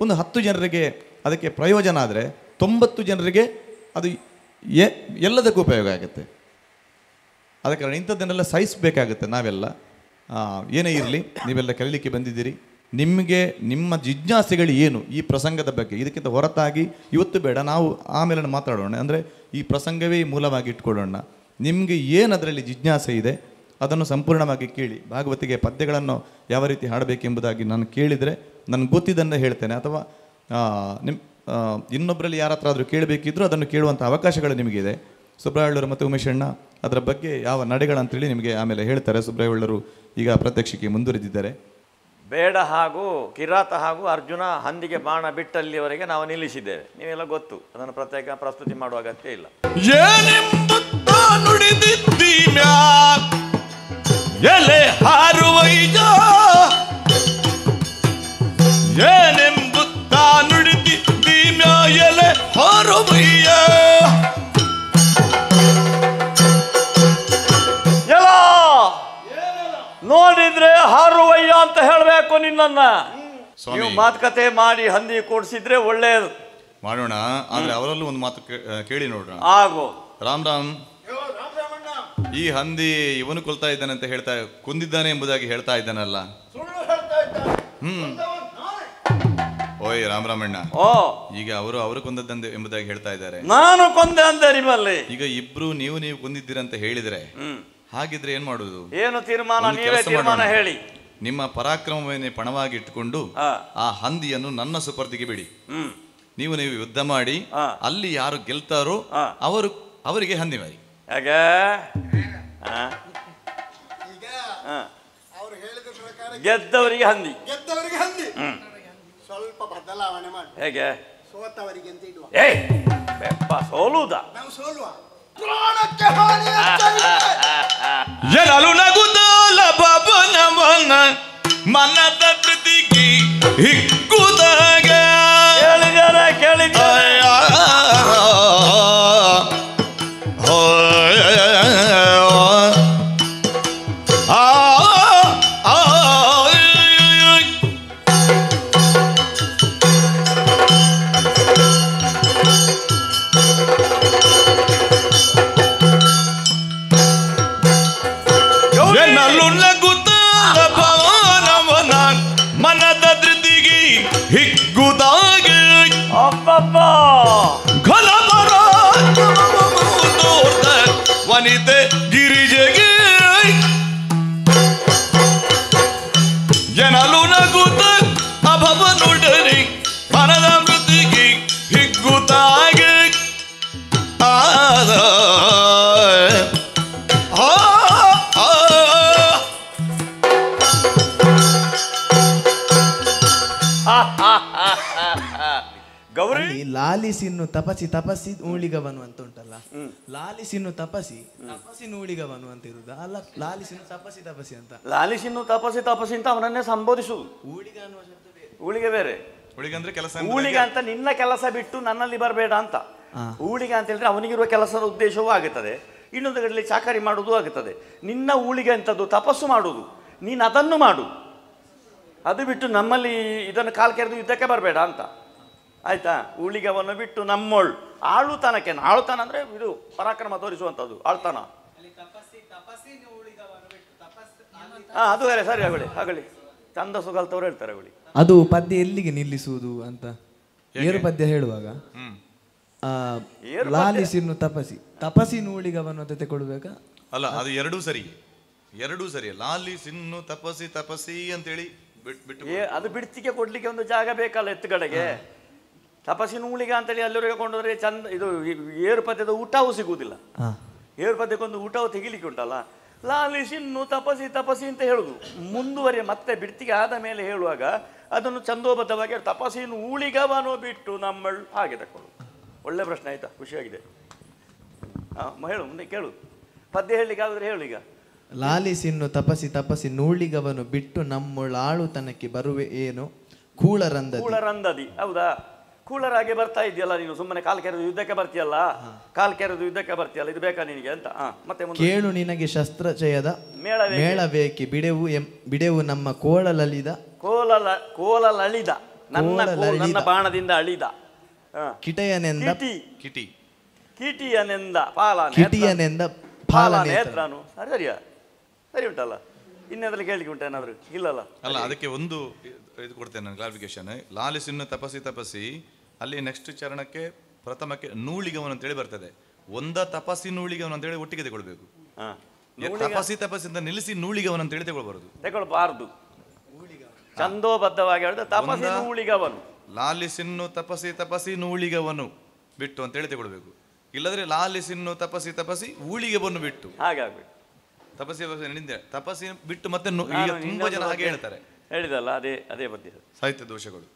ಒಂದು 10 ಜನರಿಗೆ ಅದಕ್ಕೆ ಪ್ರಯೋಜನ ಆದರೆ 90 ಜನರಿಗೆ ಅದು ಎಲ್ಲದಕ್ಕೂ ಉಪಯೋಗ ಆಗುತ್ತೆ. ಆದ ಕಾರಣ ಇಂಥದ್ದನ್ನೆಲ್ಲ ಸಹಿಸಬೇಕಾಗುತ್ತೆ ನಾವೆಲ್ಲ. ಏನೇ ಇರಲಿ, ನೀವೆಲ್ಲ ಕಲೀಲಿಕ್ಕೆ ಬಂದಿದ್ದೀರಿ. ನಿಮಗೆ ನಿಮ್ಮ ಜಿಜ್ಞಾಸೆಗಳು ಏನು ಈ ಪ್ರಸಂಗದ ಬಗ್ಗೆ, ಇದಕ್ಕಿಂತ ಹೊರತಾಗಿ ಇವತ್ತು ಬೇಡ, ನಾವು ಆಮೇಲೆ ಮಾತಾಡೋಣ. ಅಂದರೆ ಈ ಪ್ರಸಂಗವೇ ಮೂಲವಾಗಿ ಇಟ್ಕೊಳ್ಳೋಣ. ನಿಮಗೆ ಏನು ಅದರಲ್ಲಿ ಜಿಜ್ಞಾಸೆ ಇದೆ ಅದನ್ನು ಸಂಪೂರ್ಣವಾಗಿ ಕೇಳಿ. ಭಾಗವತಿಗೆ ಪದ್ಯಗಳನ್ನು ಯಾವ ರೀತಿ ಹಾಡಬೇಕೆಂಬುದಾಗಿ ನಾನು ಕೇಳಿದರೆ ನನಗೆ ಗೊತ್ತಿದ್ದನ್ನು ಹೇಳ್ತೇನೆ, ಅಥವಾ ಇನ್ನೊಬ್ಬರಲ್ಲಿ ಯಾರ ಹತ್ರ ಆದರೂ ಕೇಳಬೇಕಿದ್ರೂ ಅದನ್ನು ಕೇಳುವಂಥ ಅವಕಾಶಗಳು ನಿಮಗಿದೆ. ಸುಬ್ರಾಯಳ್ಳರು ಮತ್ತು ಉಮೇಶಣ್ಣ ಅದರ ಬಗ್ಗೆ ಯಾವ ನಡೆಗಳಂತೇಳಿ ನಿಮಗೆ ಆಮೇಲೆ ಹೇಳ್ತಾರೆ. ಸುಬ್ರಾಯಳ್ಳರು ಈಗ ಪ್ರತ್ಯಕ್ಷಕ್ಕೆ ಮುಂದುವರೆದಿದ್ದಾರೆ. ಬೇಡ ಹಾಗೂ ಕಿರಾತ ಹಾಗೂ ಅರ್ಜುನ ಹಂದಿಗೆ ಬಾಣ ಬಿಟ್ಟಲ್ಲಿವರೆಗೆ ನಾವು ನಿಲ್ಲಿಸಿದ್ದೇವೆ, ನೀವೆಲ್ಲ ಗೊತ್ತು. ಅದನ್ನು ಪ್ರತ್ಯೇಕ ಪ್ರಸ್ತುತಿ ಮಾಡುವ ಅಗತ್ಯ ಇಲ್ಲ. ಎಲೆ ಹಾರುವೈಜ ಏನೆಂಬುತ್ತ ನುಡಿದಿದ್ದಿ ಎಲೆ ಹಾರುವಯ್ಯ. ಎಲ್ಲ ನೋಡಿದ್ರೆ ಹಾರುವಯ್ಯ ಅಂತ ಹೇಳಬೇಕು ನಿನ್ನನ್ನ. ನೀವು ಮಾತುಕತೆ ಮಾಡಿ ಹಂದಿ ಕೂಡಿಸಿದ್ರೆ ಒಳ್ಳೆಯದು. ಮಾಡೋಣ, ಆದರೆ ಅವರಲ್ಲೂ ಒಂದು ಮಾತು ಕೇಳಿ ನೋಡೋಣ. ಆಗೋ ರಾಮ್ ರಾಮ್. ಈ ಹಂದಿ ಇವನು ಕೊಲ್ತಾ ಇದ್ದಾನೆ ಅಂತ ಹೇಳ್ತಾ ಕೊಂದಿದ್ದಾನೆ ಎಂಬುದಾಗಿ ಹೇಳ್ತಾ ಇದ್ದಾನಲ್ಲ. ಓಯ್ ರಾಮರಾಮಣ್ಣ, ಈಗ ಅವರು ಕೊಂದದ್ದಂತೆ ಎಂಬುದಾಗಿ ಹೇಳ್ತಾ ಇದ್ದಾರೆ. ನಾನು ಕೊಂದೆ ಅಂದೆ ನಿಮ್ಮಲ್ಲಿ. ಈಗ ಇಬ್ರು ನೀವು ಕೊಂದಿದ್ದೀರಂತ ಹೇಳಿದ್ರೆ ಹಾಗಿದ್ರೆ ಏನ್ ಮಾಡುದು? ಏನು ತೀರ್ಮಾನ? ನೀವೇ ತೀರ್ಮಾನ ಹೇಳಿ. ನಿಮ್ಮ ಪರಾಕ್ರಮವನ್ನೇ ಪಣವಾಗಿ ಇಟ್ಟುಕೊಂಡು ಆ ಹಂದಿಯನ್ನು ನನ್ನ ಸುಪರ್ದಿಗೆ ಬಿಡಿ. ನೀವು ಯುದ್ಧ ಮಾಡಿ ಅಲ್ಲಿ ಯಾರು ಗೆಲ್ತಾರೋ ಅವರಿಗೆ ಹಂದಿ ಮಾರಿ. ಹೇಗೆ ಗೆದ್ದವರಿಗೆ ಹಂದಿ, ಸ್ವಲ್ಪ ಬದಲಾವಣೆ ಮಾಡಿ. ಹೇಗೆ? ಸೋತವರಿಗೆ ಅಂತ ಇಡುವ. ಸೋಲುವುದಾ? ನಾವು ಸೋಲುವ. ಪ್ರಾಣಕ್ಕೆ ಹಾನಿ ಎಲಲು ನಗುದಾಲ ಬಾಬನವನ ಮನದ ಪ್ರೀತಿಗೆ ಹಿಕ್ಕುದಾಗ ಕೇಳಿದ್ದಾರೆ. ವನಿತೆ ಗಿರಿಜೆಗೆ ಜನಲು ನಗುತ್ತ ಅಭವನುಡರಿ ಮನದ ಮೃತಿಗೆ ಹಿಗ್ಗುತ್ತಾಗೆ ಆದ ಗೌರಿ ಲಾಲಿಸಿನ್ನು ತಪಸಿ ಊಳಿಗವನು ಅಂತ ಉಂಟಲ್ಲ, ಲಾಲಿಸಿನ್ನು ತಪಸಿ ಊಳಿಗವನು ಅಂತ ಇರುವುದು ಅಲ್ಲ. ಲಾಲಿಸಿನ್ನು ತಪಸಿ ಅಂತ, ಲಾಲಿಸಿನ್ನು ತಪಸಿ ಅಂತ ಅವನನ್ನೇ ಸಂಬೋಧಿಸುವುದು. ಊಳಿಗ ಅನ್ನುವ ಶಬ್ದ ಬೇರೆ. ಊಳಿಗೆ ಬೇರೆ. ಊಳಿಗಂದ್ರೆ ಕೆಲಸ. ಊಳಿಗೆ ಅಂತ ನಿನ್ನ ಕೆಲಸ ಬಿಟ್ಟು ನನ್ನಲ್ಲಿ ಬರಬೇಡ ಅಂತ. ಊಳಿಗೆ ಅಂತ ಹೇಳಿದ್ರೆ ಅವನಿಗಿರುವ ಕೆಲಸದ ಉದ್ದೇಶವೂ ಆಗುತ್ತದೆ, ಇನ್ನೊಂದು ಕಡೆಯಲ್ಲಿ ಚಾಕರಿ ಮಾಡುವುದು ಆಗುತ್ತದೆ. ನಿನ್ನ ಊಳಿಗೆ ಅಂಥದ್ದು ತಪಸ್ಸು ಮಾಡುವುದು, ನೀನು ಅದನ್ನು ಮಾಡು. ಅದು ಬಿಟ್ಟು ನಮ್ಮಲ್ಲಿ ಇದನ್ನು ಕಾಲು ಕೆರೆದು ಯುದ್ಧಕ್ಕೆ ಬರಬೇಡ ಅಂತ, ಆಯಿತಾ? ಊಳಿಗವನ್ನು ಬಿಟ್ಟು ನಮ್ಮೋಳು ಆಳುತನಕ್ಕೆ, ಆಳುತನ ಅಂದರೆ ಇದು ಪರಾಕ್ರಮ ತೋರಿಸುವಂಥದ್ದು ಆಳ್ತನ. ಹಾಂ, ಅದು ಬೇರೆ. ಸರಿ, ಆಗಲಿ ಚಂದ ಸುಗಲ್ತವ್ರು ಹೇಳ್ತಾರೆ ಅವಳಿ. ಅದು ಪದ್ಯ ಎಲ್ಲಿಗೆ ನಿಲ್ಲಿಸುವುದು ಅಂತ ಏರು ಪದ್ಯ ಹೇಳುವಾಗ ಲಾಲಿಸಿನ್ನು ತಪಸಿ ನೂಳಿಗವನ್ನು ಅಂತ ತಗೊಳ್ಬೇಕಾ? ಅಲ್ಲ, ಅದು ಎರಡೂ ಸರಿ. ಲಾಲಿಸಿನ್ನು ತಪಸಿ ಅಂತೇಳಿ ಬಿಟ್ಟು ಅದು ಬಿಡ್ತಿಗೆ ಕೊಡ್ಲಿಕ್ಕೆ ಒಂದು ಜಾಗ ಬೇಕಲ್ಲ ಎತ್ತುಗಡೆಗೆ. ತಪಸ್ಸಿನ ಊಳಿಗ ಅಂತೇಳಿ ಅಲ್ಲಿವರೆಗೆ ಕೊಂಡೋದ್ರೆ ಚಂದ. ಇದು ಏರು ಪದ್ಯದ ಊಟವೂ ಸಿಗುವುದಿಲ್ಲ. ಏರು ಪದ್ಯಕ್ಕೊಂದು ಊಟವು ತೆಗಿಲಿಕ್ಕೆ ಉಂಟಲ್ಲ. ಲಾಲಿಸಿನ್ನು ತಪಸಿ ಅಂತ ಹೇಳುದು ಮುಂದುವರಿಯ ಮತ್ತೆ ಬಿಡ್ತಿಗೆ ಆದ ಮೇಲೆ ಹೇಳುವಾಗ ಅದನ್ನು ಚಂದೋಬದ್ಧವಾಗಿ ತಪಸ್ಸಿನ ಊಳಿಗವನು ಬಿಟ್ಟು ನಮ್ಮಳು ಹಾಗೆ ತಕೊಳ್ಳು. ಒಳ್ಳೆ ಪ್ರಶ್ನೆ ಆಯ್ತಾ, ಖುಷಿಯಾಗಿದೆ. ಹೇಳು, ಮುಂದೆ ಕೇಳು. ಪದ್ಯ ಹೇಳಲಿಕ್ಕೆ ಆಗಿದ್ರೆ ಹೇಳು. ಈಗ ಲಾಲಿಸಿನ್ನು ತಪಸಿ ನೂಳಿಗವನು ಬಿಟ್ಟು ನಮ್ಮೊಳಾಳು ತನಕ್ಕೆ ಬರುವೆ ಏನು ಕೂಳರಂದದಿ. ಹೌದಾ? ಕೂಳರಾಗೆ ಬರ್ತಾ ಇದೆಯಲ್ಲ ನೀನು, ಸುಮ್ಮನೆ ಕಾಲು ಕೆರೆದು ಯುದ್ಧಕ್ಕೆ ಬರ್ತೀಯಲ್ಲ, ಇದು ಬೇಕಾ ನಿನಗೆ ಅಂತ. ಮತ್ತೆ ಕೇಳು ನಿನಗೆ ಶಸ್ತ್ರಚಯದ ಮೇಳವೇಕೆ ಬಿಡೆವು ನಮ್ಮ ಕೋಲಲಳಿದ ನನ್ನ ಬಾಣದಿಂದ ಅಳಿದ ಕಿಟಯನೆಂದ ಕೀಟಿಯನೆಂದ ಪಾಲನೇತ್ರನು. ಸರಿ ಉಂಟಲ್ಲ, ಇನ್ನೆಂದ್ರೆ ಕೇಳಿಕೆ ಉಂಟು ಏನಾದ್ರು? ಇಲ್ಲಲ್ಲ. ಅಲ್ಲ, ಅದಕ್ಕೆ ಒಂದು ಇದು ಕೊಡ್ತೇನೆ ನಾನು ಕ್ಲಾರಿಫಿಕೇಶನ್. ಲಾಲಿಸಿನ್ನು ತಪಸಿ ಅಲ್ಲಿ ನೆಕ್ಸ್ಟ್ ಚರಣಕ್ಕೆ ಪ್ರಥಮಕ್ಕೆ ನೂಳಿಗವನು ಅಂತೇಳಿ ಬರ್ತದೆ. ತಪಸಿ ನೂಳಿಗವನು ಅಂತೇಳಿ ಒಟ್ಟಿಗೆ ತಗೊಳ್ಬೇಕು. ತಪಸಿ ಅಂತ ನಿಲ್ಲಿಸಿ ನೂಳಿಗವನು ಅಂತೇಳಿ ತಗೊಳ್ಬಾರ್ದು. ಚಂದೋಬದ್ಧವಾಗಿ ಹೇಳಿದ್ರೆ ತಪಸಿ ನೂಳಿಗವನು, ಲಾಲಿಸಿನ್ನು ತಪಸಿ ನೂಳಿಗವನು ಬಿಟ್ಟು ಅಂತೇಳಿ ತಗೊಳ್ಬೇಕು. ಇಲ್ಲದ್ರೆ ಲಾಲಿಸಿನ್ನು ತಪಸಿ ಊಳಿಗವನ್ನು ಬಿಟ್ಟು ಹಾಗಾಗ್ಬೇಕು. ತಪಸ್ಸಿ ಬಿಟ್ಟು ಮತ್ತೆ ಈಗ ತುಂಬಾ ಜನ ಹಾಗೆ ಹೇಳ್ತಾರೆ. ಹೇಳಿದಲ್ಲ, ಅದೇ ಪದ್ಯ. ಸಾಹಿತ್ಯ ದೋಷಗಳು.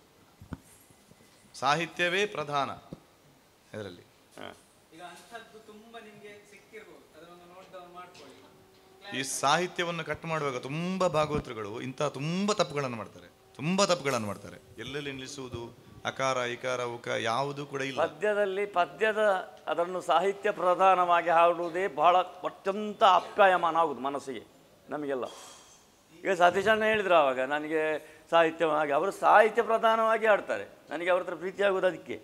ಸಾಹಿತ್ಯವೇ ಪ್ರಧಾನ ಇದರಲ್ಲಿ. ಈ ಸಾಹಿತ್ಯವನ್ನು ಕಟ್ ಮಾಡುವಾಗ ತುಂಬಾ ಭಾಗವತರುಗಳು ಇಂತಹ ತುಂಬಾ ತಪ್ಪುಗಳನ್ನು ಮಾಡ್ತಾರೆ. ಎಲ್ಲೆಲ್ಲಿ ನಿಲ್ಲಿಸುವುದು, ಅಕಾರ ಇಕಾರ ಉಕ ಯಾವುದು ಕೂಡ ಇಲ್ಲ. ಪದ್ಯದ ಅದನ್ನು ಸಾಹಿತ್ಯ ಪ್ರಧಾನವಾಗಿ ಹಾಡುವುದೇ ಬಹಳ ಅತ್ಯಂತ ಆಪ್ಯಾಯಮಾನ ಆಗುದು ಮನಸ್ಸಿಗೆ, ನಮಗೆಲ್ಲ. ಈಗ ಸತೀಶಣ್ಣ ಹೇಳಿದ್ರು ಆವಾಗ ನನಗೆ ಸಾಹಿತ್ಯವಾಗಿ, ಅವರು ಸಾಹಿತ್ಯ ಪ್ರಧಾನವಾಗಿ ಹಾಡ್ತಾರೆ. ನನಗೆ ಅವ್ರ ಹತ್ರ ಪ್ರೀತಿ ಆಗೋದು ಅದಕ್ಕೆ.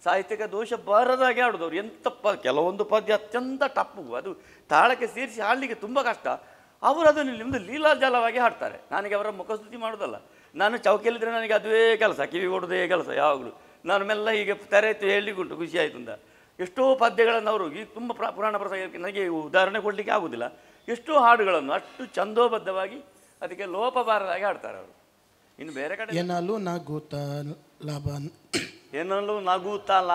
ಸಾಹಿತ್ಯಕ್ಕೆ ದೋಷ ಬಾರದಾಗಿ ಹಾಡೋದು ಅವ್ರು. ಎಂಥ ಕೆಲವೊಂದು ಪದ್ಯ ಅತ್ಯಂತ ಟಪ್ಪು, ಅದು ತಾಳಕ್ಕೆ ಸೇರಿಸಿ ಹಾಡಲಿಕ್ಕೆ ತುಂಬ ಕಷ್ಟ. ಅವರು ಅದನ್ನು ಒಂದು ಲೀಲಾಜಾಲವಾಗಿ ಹಾಡ್ತಾರೆ. ನನಗೆ ಅವರ ಮುಖಸ್ತುತಿ ಮಾಡೋದಲ್ಲ, ನಾನು ಚೌಕಿಯಲ್ಲಿದ್ದರೆ ನನಗೆ ಅದುವೇ ಕೆಲಸ, ಕಿವಿ ಕೊಡೋದೇ ಕೆಲಸ ಯಾವಾಗಲೂ. ನಾನು ಮೆಲ್ಲ ಹೀಗೆ ತೆರೆಯಿತು ಹೇಳಲಿಕ್ಕುಂಟು, ಖುಷಿ ಆಯಿತು ಅಂತ. ಎಷ್ಟೋ ಪದ್ಯಗಳನ್ನು ಅವರು ಈ ತುಂಬ ಪುರಾಣ ಪ್ರಸಂಗಕ್ಕೆ ನನಗೆ ಉದಾಹರಣೆ ಕೊಡಲಿಕ್ಕೆ ಆಗೋದಿಲ್ಲ. ಎಷ್ಟೋ ಹಾಡುಗಳನ್ನು ಅಷ್ಟು ಚಂದೋಬದ್ಧವಾಗಿ ಅದಕ್ಕೆ ಲೋಪ ಬಾರದಾಗಿ ಹಾಡ್ತಾರೆ ಅವರು. ಇನ್ನು ಬೇರೆ ಕಡೆ ಏನಲ್ಲೂ ನಗುತ್ತಾ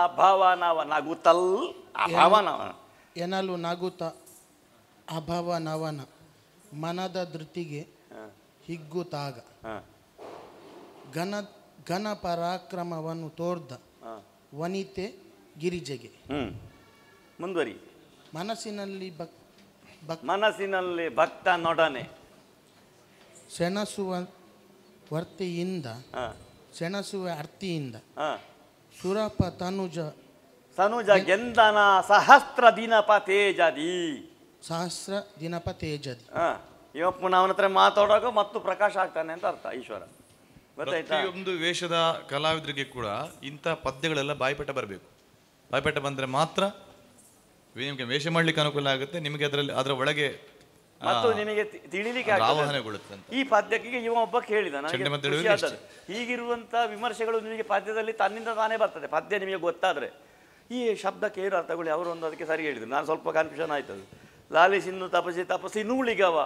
ಅಭಾವನವನ ಮನದ ಧೃತಿಗೆ ಹಿಗ್ಗುತ್ತಾಗ ಘನ ಪರಾಕ್ರಮವನ್ನು ತೋರ್ದ ವನಿತೆ ಗಿರಿಜೆಗೆ. ಮುಂದುವರಿ. ಮನಸ್ಸಿನಲ್ಲಿ ಭಕ್ತನೊಡನೆ ಸೆಣಸುವ ಅರ್ಥಿಯಿಂದ ಸುರಪ ತನುಜ ಗೆಂದನ ಸಹಸ್ರ ದಿನಪ ತೇಜದಿ. ಇವ ಪುನಃ ಅವನ ಹತ್ರ ಮಾತಾಡುವಾಗ ಮತ್ತು ಪ್ರಕಾಶ ಆಗ್ತಾನೆ ಅಂತ ಅರ್ಥ. ಈಶ್ವರ ಪ್ರತಿಯೊಂದು ವೇಷದ ಕಲಾವಿದರಿಗೆ ಕೂಡ ಇಂಥ ಪದ್ಯಗಳೆಲ್ಲ ಬಾಯ್ಪಟ್ಟ ಬರಬೇಕು. ಬಾಯ್ಪಟ್ಟ ಬಂದರೆ ಮಾತ್ರ ನಿಮಗೆ ವೇಷ ಮಾಡ್ಲಿಕ್ಕೆ ಅನುಕೂಲ ಆಗುತ್ತೆ. ನಿಮಗೆ ಅದರ ಒಳಗೆ ಮತ್ತು ನಿಮಗೆ ತಿಳಿಲಿಕ್ಕೆ ಈ ಪದ್ಯಕ್ಕೆ ಇವ ಒಬ್ಬ ಹೇಳಿದ. ಹೀಗಿರುವಂಥ ವಿಮರ್ಶೆಗಳು ನಿಮಗೆ ಪದ್ಯದಲ್ಲಿ ತನ್ನಿಂದ ತಾನೇ ಬರ್ತದೆ. ಪದ್ಯ ನಿಮಗೆ ಗೊತ್ತಾದರೆ ಈ ಶಬ್ದಕ್ಕೆ ಏನು ಅರ್ಥಗಳು ಅವರು ಒಂದು ಅದಕ್ಕೆ ಸರಿ ಹೇಳಿದರು. ನಾನು ಸ್ವಲ್ಪ ಕನ್ಫ್ಯೂಷನ್ ಆಯ್ತದು. ಲಾಲಿಸಿನ್ನು ತಪಸಿ ನೂಳಿಗವ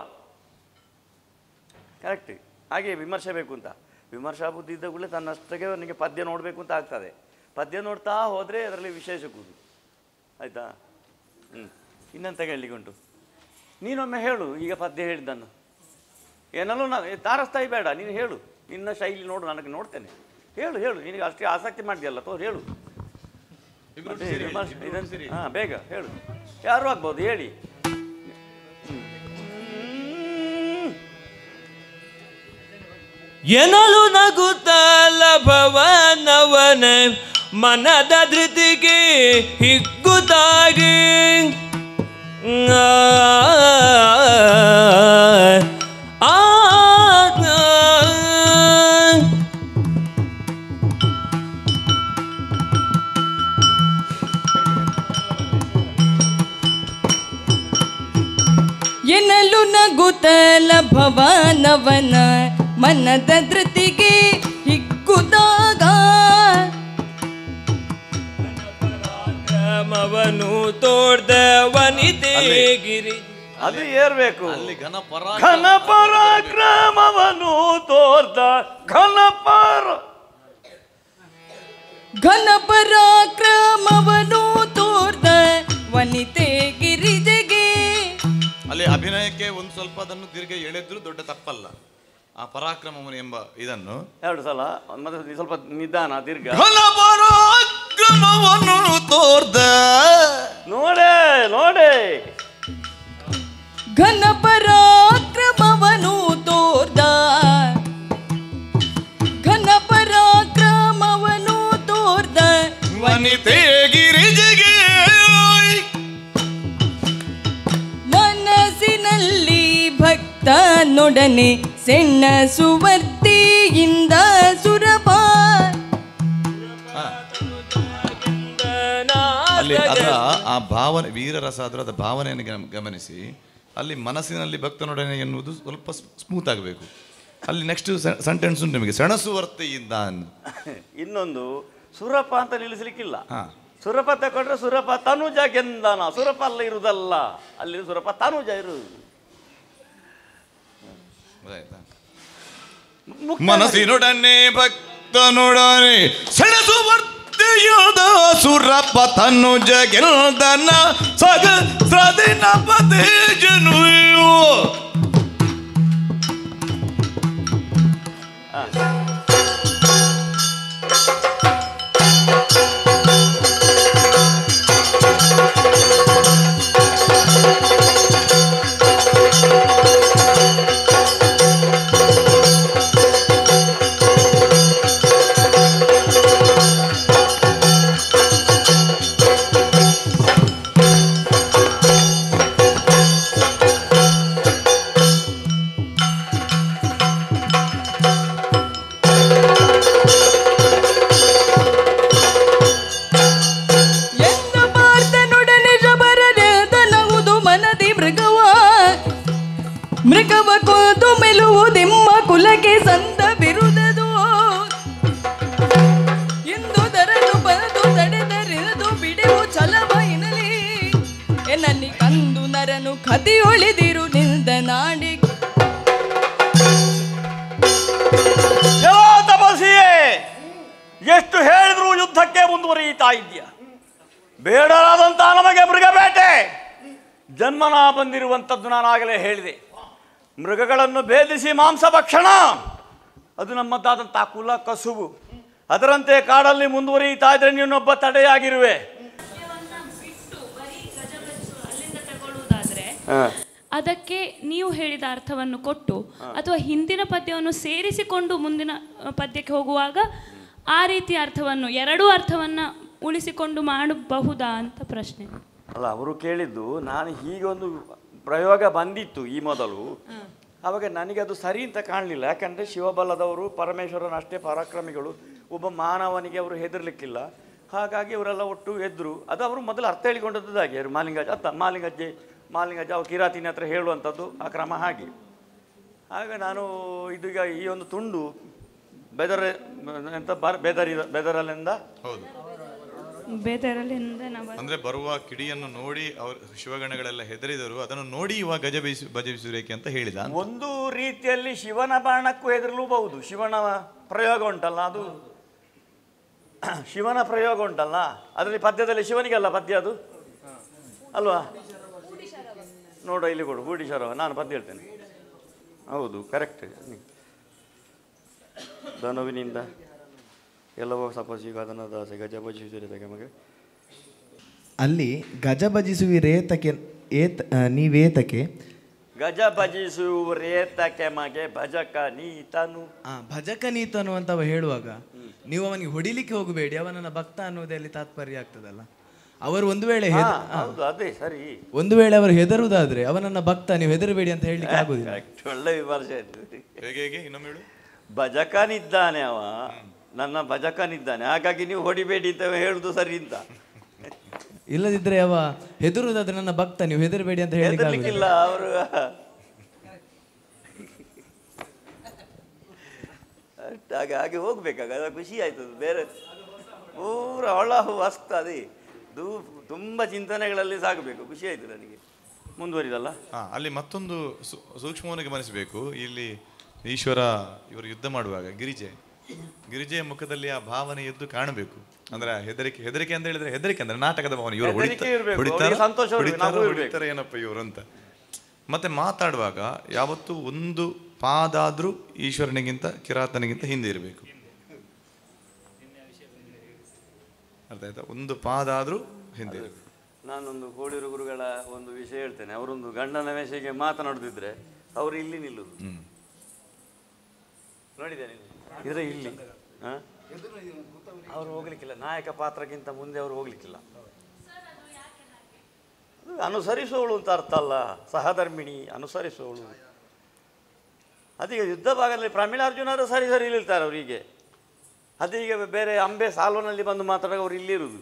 ಕರೆಕ್ಟ್. ಹಾಗೆ ವಿಮರ್ಶೆ ಬೇಕು ಅಂತ ವಿಮರ್ಶಾ ಬುದ್ಧಿ ಇದ್ದಾಗಲೇ ತನ್ನಷ್ಟಕ್ಕೆ ನನಗೆ ಪದ್ಯ ನೋಡಬೇಕು ಅಂತ ಆಗ್ತದೆ. ಪದ್ಯ ನೋಡ್ತಾ ಹೋದರೆ ಅದರಲ್ಲಿ ವಿಷಯ ಸಿಗುವುದು. ಆಯಿತಾ? ಇನ್ನಂತ ಹೇಳಲಿಕ್ಕೆ ಉಂಟು. ನೀನೊಮ್ಮೆ ಹೇಳು, ಈಗ ಪದ್ಯ ಹೇಳಿದ್ದನ್ನು ಏನಲ್ಲೂ ನಾನು ತಾರಸ್ತಾಯಿ ಬೇಡ, ನೀನು ಹೇಳು, ನಿನ್ನ ಶೈಲಿ ನೋಡು, ನನಗೆ ನೋಡ್ತೇನೆ. ಹೇಳು ನಿನಗೆ ಅಷ್ಟೇ ಆಸಕ್ತಿ ಮಾಡಿದೆಯಲ್ಲ ಹೇಳು. ಹಾಂ, ಬೇಗ ಹೇಳು. ಯಾರು ಆಗ್ಬೋದು ಹೇಳಿ. ಎನಲು ನಗುತ್ತಲ ಭವನವನ ಮನದ ಧೃತಿಗೆ ಹಿಗ್ಗುತ್ತಾಗಿ ಎನ್ನಲು ನಗುತ್ತಲ ಭವನವನ ಮನದ ಧೃತಿಗೆ ಹಿಗ್ಗುದಾಗ ಮವನು ತೋರ್ದ ವನಿತೆ ಗಿರಿ ಅದು ಏರ್ಬೇಕು. ಅಲ್ಲಿ ಘನ ಪರಾಕ್ರಮವನ್ನು ತೋರ್ದ ಘನ ಪರಾಕ್ರಮವನ್ನು ತೋರ್ದ ವನಿತೆ ಗಿರಿಜೆಗೆ. ಅಲ್ಲಿ ಅಭಿನಯಕ್ಕೆ ಒಂದು ಸ್ವಲ್ಪ ಅದನ್ನು ತಿರುಗಿ ಎಳೆದ್ರು ದೊಡ್ಡ ತಪ್ಪಲ್ಲ. ಆ ಪರಾಕ್ರಮವನ್ನು ಎಂಬ ಇದನ್ನು 2 ಸಲ ಮತ್ತೆ ಸ್ವಲ್ಪ ನಿಧಾನ ದೀರ್ಘ. ಘನ ಪರಾಕ್ರಮವನ್ನು ತೋರ್ದ ನೋಡೆ ಘನ ಪರಾಕ್ರಮವನ್ನು ತೋರ್ದ ಘನ ಪರಾಕ್ರಮವನ್ನು ತೋರ್ದ ವನಿತೆ ಗಿರಿಜೆಗೆ ಮನಸ್ಸಿನಲ್ಲಿ ಭಕ್ತನೊಡನೆ ಸೆಣ್ಣ ಸುವರ್ತಿಯಿಂದ ಸುರಪ. ಅಲ್ಲಿ ಅದರ ಆ ಭಾವನೆ ವೀರರಸ ಅದರ ಭಾವನೆಯನ್ನು ಗಮನಿಸಿ. ಅಲ್ಲಿ ಮನಸ್ಸಿನಲ್ಲಿ ಭಕ್ತನೊಡನೆ ಎನ್ನುವುದು ಸ್ವಲ್ಪ ಸ್ಮೂತ್ ಆಗಬೇಕು. ಅಲ್ಲಿ ನೆಕ್ಸ್ಟ್ ಸೆಂಟೆನ್ಸ್ ಉಂಟು ನಿಮಗೆ, ಸೆಣಸುವರ್ತಿಯಿಂದ. ಇನ್ನೊಂದು ಸುರಪ ಅಂತ ನಿಲ್ಲಿಸಲಿಕ್ಕಿಲ್ಲ. ಸುರಪ ತಗೊಂಡ್ರೆ ಸುರಪ ತನುಜ ಗೆಂದನ. ಸುರಪ ಅಲ್ಲ ಇರುವುದಲ್ಲ, ಅಲ್ಲಿ ಸುರಪ ತನುಜ ಇರುವುದು. ಮನಸ್ಸಿನೊಡನೆ ಭಕ್ತನೊಡನೆ ಸೆಣಸುವರ್ತಿಯಾದ ಸುರಪ ತನುಜ ಗೆಲ್ದನ ಸಹಸ್ರದಿನ ಪದೇ ಜನುಯೋ. ಮೃಗವ ಕೊಂದು ಮೆಲುವುದೆಮ್ಮ ಕುಲಕ್ಕೆ ಸಂದ ಬಿರುದದು ಎಂದುದರನ್ನು ಬರದು ತಡೆದರಿದು ಬಿಡುವು ಛಲವ ಎನ್ನಲಿ ಎನ್ನಲ್ಲಿ ಕಂದು ನರನು ಕದಿಯೊಳಿದಿರು ನಿಲ್ದ ನಾಡಿ. ತಪಸ್ಸಿಯೇ, ಎಷ್ಟು ಹೇಳಿದ್ರು ಯುದ್ಧಕ್ಕೆ ಮುಂದುವರಿಯುತ್ತಾ ಇದೆಯ. ಬೇಡರಾದಂತ ನಮಗೆ ಮೃಗಬೇಟೆ ಜನ್ಮನ ಬಂದಿರುವಂಥದ್ದು ನಾನಾಗಲೇ ಹೇಳಿದೆ. ಮೃಗಗಳನ್ನು ಭೇದಿಸಿ ಮಾಂಸ ಭಕ್ಷಣ ಅದು ನಮ್ಮದಾದಂಥ ಕುಲ ಕಸುಬು. ಅದರಂತೆ ಕಾಡಲ್ಲಿ ಮುಂದುವರಿಯುತ್ತಾ ಇದ್ರೆ ನೀನೊಬ್ಬ ತಡೆಯಾಗಿರುವೆ. ಅದಕ್ಕೆ ನೀವು ಹೇಳಿದ ಅರ್ಥವನ್ನು ಕೊಟ್ಟು ಅಥವಾ ಹಿಂದಿನ ಪದ್ಯವನ್ನು ಸೇರಿಸಿಕೊಂಡು ಮುಂದಿನ ಪದ್ಯಕ್ಕೆ ಹೋಗುವಾಗ ಆ ರೀತಿಯ ಅರ್ಥವನ್ನು ಎರಡೂ ಅರ್ಥವನ್ನು ಉಳಿಸಿಕೊಂಡು ಮಾಡಬಹುದಾ ಅಂತ ಪ್ರಶ್ನೆ. ಅಲ್ಲ, ಅವರು ಕೇಳಿದ್ದು ನಾನು ಹೀಗೆ ಒಂದು ಪ್ರಯೋಗ ಬಂದಿತ್ತು ಈ ಮೊದಲು. ಆವಾಗ ನನಗೆ ಅದು ಸರಿ ಅಂತ ಕಾಣಲಿಲ್ಲ. ಯಾಕಂದರೆ ಶಿವಬಲದವರು ಪರಮೇಶ್ವರನ ಅಷ್ಟೇ ಪರಾಕ್ರಮಿಗಳು, ಒಬ್ಬ ಮಾನವನಿಗೆ ಅವರು ಹೆದರ್ಲಿಕ್ಕಿಲ್ಲ. ಹಾಗಾಗಿ ಅವರೆಲ್ಲ ಒಟ್ಟು ಎದ್ರು. ಅದು ಅವರು ಮೊದಲು ಅರ್ಥ ಹೇಳಿಕೊಂಡದ್ದು ಹಾಗೆ. ಅವರು ಮಾಲಿಂಗಜ್ಜ ಅವ್ರು ಕಿರಾತಿನ ಹತ್ರ ಹೇಳುವಂಥದ್ದು ಆ ಕ್ರಮ ಹಾಗೆ. ಆಗ ನಾನು ಇದೀಗ ಈ ಒಂದು ತುಂಡು ಬೆದರಲಿಂದ ಹೌದು ಬೇದರಲಿಂದ ಅಂದ್ರೆ ಬರುವ ಕಿಡಿಯನ್ನು ನೋಡಿ ಅವರು ಶಿವಗಣಗಳೆಲ್ಲ ಹೆದರಿದರು. ಅದನ್ನು ನೋಡಿ ಇವಾಗ ಗಜಬೀಸುರೇಕೆ ಅಂತ ಹೇಳಿದ. ಒಂದು ರೀತಿಯಲ್ಲಿ ಶಿವನ ಬಾಣಕ್ಕೂ ಹೆದರಲೂಬಹುದು. ಶಿವನ ಪ್ರಯೋಗ ಉಂಟಲ್ಲ, ಅದು ಶಿವನ ಪ್ರಯೋಗ ಉಂಟಲ್ಲ, ಅದರಲ್ಲಿ ಪದ್ಯದಲ್ಲಿ ಶಿವನಿಗೆಲ್ಲ ಪದ್ಯ ಅದು ಅಲ್ವಾ? ನೋಡು ಇಲ್ಲಿ ಕೊಡು ಗೂಢಿಶರವ, ನಾನು ಪದ್ಯ ಹೇಳ್ತೇನೆ. ಹೌದು, ಕರೆಕ್ಟ್. ಧನುವಿನಿಂದ ಎಲ್ಲವೋ ಸಪಸಿಗಾದನ ದಾಸೆ ಗಜ ಭಜಿಸುವಿರೇತಕ್ಕೆ ಮಗೆ. ಅಲ್ಲಿ ಗಜ ಭಜಿಸುವಿರೇತಕ್ಕೆ ನೀವೇತಕ್ಕೆ ಗಜ ಭಜಿಸುವರೇತಕ್ಕೆ ಮಗೆ ಭಜಕ ನೀತನು. ಭಜಕ ನೀತನು ಅಂತ ಹೇಳುವಾಗ ನೀವು ಅವನಿಗೆ ಹೊಡಿಲಿಕ್ಕೆ ಹೋಗಬೇಡಿ, ಅವನನ್ನ ಭಕ್ತ ಅನ್ನೋದೇ ಅಲ್ಲಿ ತಾತ್ಪರ್ಯ ಆಗ್ತದಲ್ಲ. ಅವರು ಒಂದು ವೇಳೆ ಹೌದು ಅದೇ ಸರಿ. ಒಂದು ವೇಳೆ ಅವರು ಹೆದರುವುದಾದ್ರೆ ಅವನನ್ನ ಭಕ್ತ, ನೀವು ಹೆದರಬೇಡಿ ಅಂತ ಹೇಳಲಿಕ್ಕೆ ಆಗುದಿಲ್ಲ. ಒಳ್ಳೆ ವಿಮರ್ಶೆ ಆಯ್ತು. ಹೇಗೆ ಇನ್ನೊಮ್ಮೆ ಹೇಳು. ಭಜಕನಿದ್ದಾನೆ ಅವ, ನನ್ನ ಭಜಕನಿದ್ದಾನೆ, ಹಾಗಾಗಿ ನೀವು ಹೊಡಿಬೇಡಿ ಅಂತ ಹೇಳುದು ಸರಿ ಅಂತ. ಇಲ್ಲದಿದ್ರೆ ಅವ ಹೆದರುವುದಾದ್ರೆ ನನ್ನ ಭಕ್ತ, ನೀವು ಹೆದರಬೇಡಿ ಅಂತ ಹೇಳಲಿಕ್ಕಿಲ್ಲ ಅವರು. ಹಾಗೆ ಹೋಗ್ಬೇಕಾಗ ಖುಷಿ ಆಯ್ತದೆ. ಬೇರೆ ಪೂರ ಒಳಹು ಅಸ್ತ ಅದೇ ತುಂಬ ಚಿಂತನೆಗಳಲ್ಲಿ ಸಾಗಬೇಕು. ಖುಷಿ ಆಯ್ತು ನನಗೆ. ಮುಂದುವರಿದಲ್ಲ. ಅಲ್ಲಿ ಮತ್ತೊಂದು ಸೂಕ್ಷ್ಮವನ್ನು ಗಮನಿಸಬೇಕು. ಇಲ್ಲಿ ಈಶ್ವರ ಇವರು ಯುದ್ಧ ಮಾಡುವಾಗ ಗಿರಿಜೆಯ ಮುಖದಲ್ಲಿ ಆ ಭಾವನೆ ಎದ್ದು ಕಾಣಬೇಕು. ಅಂದ್ರೆ ಹೆದರಿಕೆ ಅಂತ ಹೇಳಿದ್ರೆ ಹೆದರಿಕೆ ಅಂದ್ರೆ ನಾಟಕದ ಭಾವನೆ. ಇವರು ಹೊಡಿತಾರೆ ಏನಪ್ಪ ಇವರು ಅಂತ. ಮತ್ತೆ ಮಾತಾಡುವಾಗ ಯಾವತ್ತೂ ಒಂದು ಪಾದಾದ್ರೂ ಈಶ್ವರನಿಗಿಂತ ಕಿರಾತನಿಗಿಂತ ಹಿಂದೆ ಇರಬೇಕು. ಅರ್ಥ ಆಯ್ತಾ? ಒಂದು ಪಾದಾದ್ರೂ ಹಿಂದೆ ಇರಬೇಕು. ನಾನೊಂದು ಕೋಡಿರು ಗುರುಗಳ ಒಂದು ವಿಷಯ ಹೇಳ್ತೇನೆ. ಅವರೊಂದು ಗಂಡನ ವೇಷಕ್ಕೆ ಮಾತನಾಡುದಿದ್ರೆ ಅವರು ಇಲ್ಲಿ ನಿಲ್ಲುದು ನೋಡಿದ್ದೇನೆ. ಇದ್ರೆ ಇಲ್ಲಿ ಅವರು ಹೋಗ್ಲಿಕ್ಕಿಲ್ಲ. ನಾಯಕ ಪಾತ್ರಕ್ಕಿಂತ ಮುಂದೆ ಅವರು ಹೋಗ್ಲಿಕ್ಕಿಲ್ಲ. ಅದು ಅನುಸರಿಸೋಳು ಅಂತ ಅರ್ಥ ಅಲ್ಲ. ಸಹಧರ್ಮಿಣಿ ಅನುಸರಿಸೋಳು. ಅದೀಗ ಯುದ್ಧ ಭಾಗದಲ್ಲಿ ಪ್ರಮೀಳಾರ್ಜುನರು ಸರಿ ಇಲ್ಲಿರ್ತಾರೆ ಅವರಿಗೆ. ಅದೀಗ ಬೇರೆ ಅಂಬೆ ಸಾಲ್ವನಲ್ಲಿ ಬಂದು ಮಾತಾಡುವಾಗ ಅವ್ರು ಇಲ್ಲಿರುವುದು,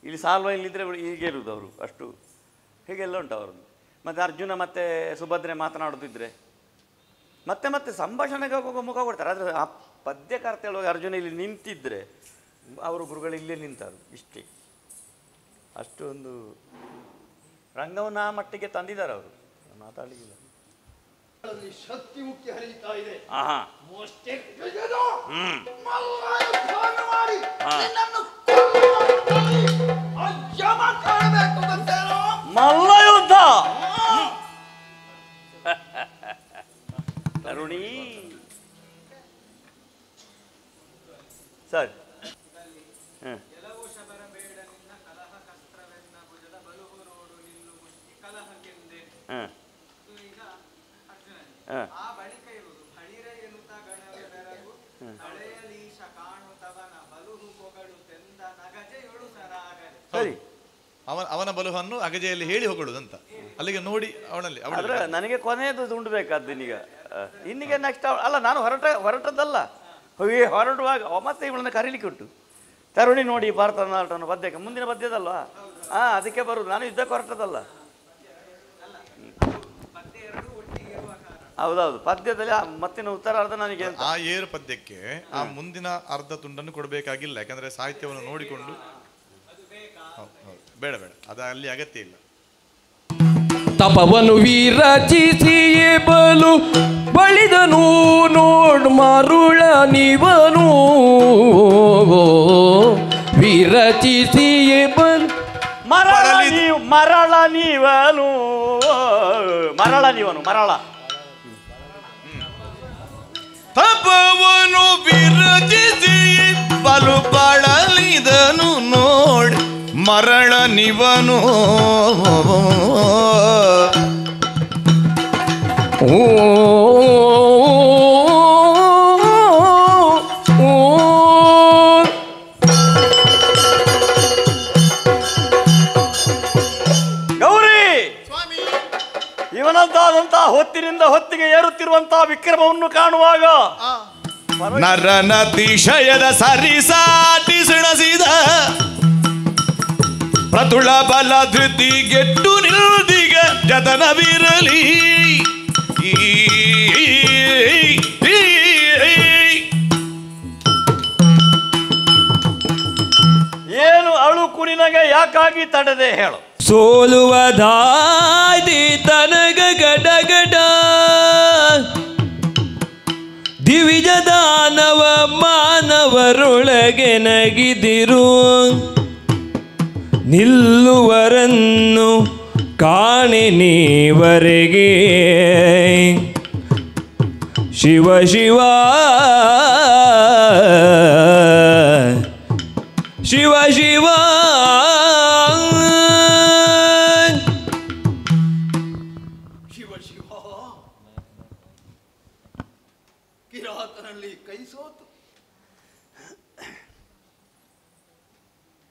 ಇಲ್ಲಿ ಸಾಲ್ವ ಇಲ್ಲಿದ್ದರೆ ಹೀಗೆ ಇರುವುದು ಅವರು. ಅಷ್ಟು ಹೀಗೆಲ್ಲ ಉಂಟು ಅವರದ್ದು. ಮತ್ತು ಅರ್ಜುನ ಮತ್ತು ಸುಭದ್ರೆ ಮಾತನಾಡುತ್ತಿದ್ದರೆ ಮತ್ತೆ ಮತ್ತೆ ಸಂಭಾಷಣೆಗೆ ಹೋಗುವ ಮುಖ ಕೊಡ್ತಾರೆ. ಆದರೆ ಆ ಪದ್ಯಕಾರ್ತ ಹೇಳುವಾಗ ಅರ್ಜುನ ಇಲ್ಲಿ ನಿಂತಿದ್ದರೆ ಅವರು ಗುರುಗಳು ಇಲ್ಲೇ ನಿಂತರು. ಇಷ್ಟೇ. ಅಷ್ಟು ಒಂದು ರಂಗವನ್ನು ಆ ಮಟ್ಟಿಗೆ ತಂದಿದ್ದಾರೆ ಅವರು. ಮಾತಾಡಲಿಲ್ಲ. ಶಕ್ತಿ ಮುಖ್ಯ ಹರಿತಾ ಇದೆ. ಮಲ್ಲ ಯುದ್ಧ ತರುಣಿ ಸರಿ. ಸರಿ. ಅವನ ಬಲುವನ್ನು ಅಗಜೆಯಲ್ಲಿ ಹೇಳಿ ಹೋಗೊಳ್ಳುದಂತ ಅಲ್ಲಿಗೆ ನೋಡಿ ಅವನಲ್ಲಿ. ಆದ್ರೆ ನನಗೆ ಕೊನೆಯದು ಉಂಡ್ಬೇಕಾದ್ದು ಇನ್ನಿಗೆ ನೆಕ್ಸ್ಟ್ ಅಲ್ಲ. ನಾನು ಹೊರಟದ್ದಲ್ಲ. ಹೊರಡುವಾಗ ಮತ್ತೆ ಇವಳನ್ನ ಕರೀಲಿಕ್ಕೆ ಉಂಟು. ತರುಣಿ ನೋಡಿ ಭಾರತ ನಾಟವನ್ನು ಪದ್ಯಕ್ಕೆ ಮುಂದಿನ ಪದ್ಯದಲ್ವಾ? ಅದಕ್ಕೆ ಬರುದು. ನಾನು ಯುದ್ಧಕ್ಕೆ ಹೊರಟದಲ್ಲ. ಹೌದೌದು. ಪದ್ಯದಲ್ಲಿ ಮತ್ತಿನ ಉತ್ತರಾರ್ಧ ನನಗೆ ಆ ಏರು ಪದ್ಯಕ್ಕೆ ಆ ಮುಂದಿನ ಅರ್ಧ ತುಂಡನ್ನು ಕೊಡಬೇಕಾಗಿಲ್ಲ. ಯಾಕಂದ್ರೆ ಸಾಹಿತ್ಯವನ್ನು ನೋಡಿಕೊಂಡು ಬೇಡ ಅದು ಅಲ್ಲಿ ಅಗತ್ಯ ಇಲ್ಲ. ತಪವನು ವಿರಚಿಸಿಯೇ ಬಲು ಬಳಿದನು ನೋಡ್ ಮರುಳ ನಿವನು ವಿರಚಿಸಿಯೇ ಬಲು ಮರಳ ನೀವನು ಮರಳ ತಪವನು ವಿರಚಿಸಿ ಬಲು ಬಳಲಿದನು ನೋಡಿ ಮರಳ ನಿವನು ಗೌರಿ, ಇವನಂತಾದಂತಹ ಹೊತ್ತಿನಿಂದ ಹೊತ್ತಿಗೆ ಏರುತ್ತಿರುವಂತಹ ವಿಕ್ರಮವನ್ನು ಕಾಣುವಾಗ ನರನತಿಶಯದ ಸರಿಸಾಟಿ ಸಿಣಸಿದ ಪ್ರತುಳ ಬಲ ಧೃತಿ ಗೆಟ್ಟು ನಿಲ್ದಿಗ ಜತನವಿರಲಿ. ಏನು ಅಳು ಕುರಿನಗೆ ಯಾಕಾಗಿ ತಡದೆ ಹೇಳು. ಸೋಲುವದಾದಿ ತನಗ ಗಡಗಡ ದಿವಿಜ ದಾನವ ಮಾನವರೊಳಗೆ ನಗಿದಿರು ನಿಲ್ಲುವರನ್ನು ಕಾಣೆ ನೀವರೆಗೆ ಶಿವ ಶಿವ ಶಿವ ಶಿವ ಶಿವ ಶಿವ. ಕಿರಾತನಲ್ಲಿ ಕೈ ಸೋತು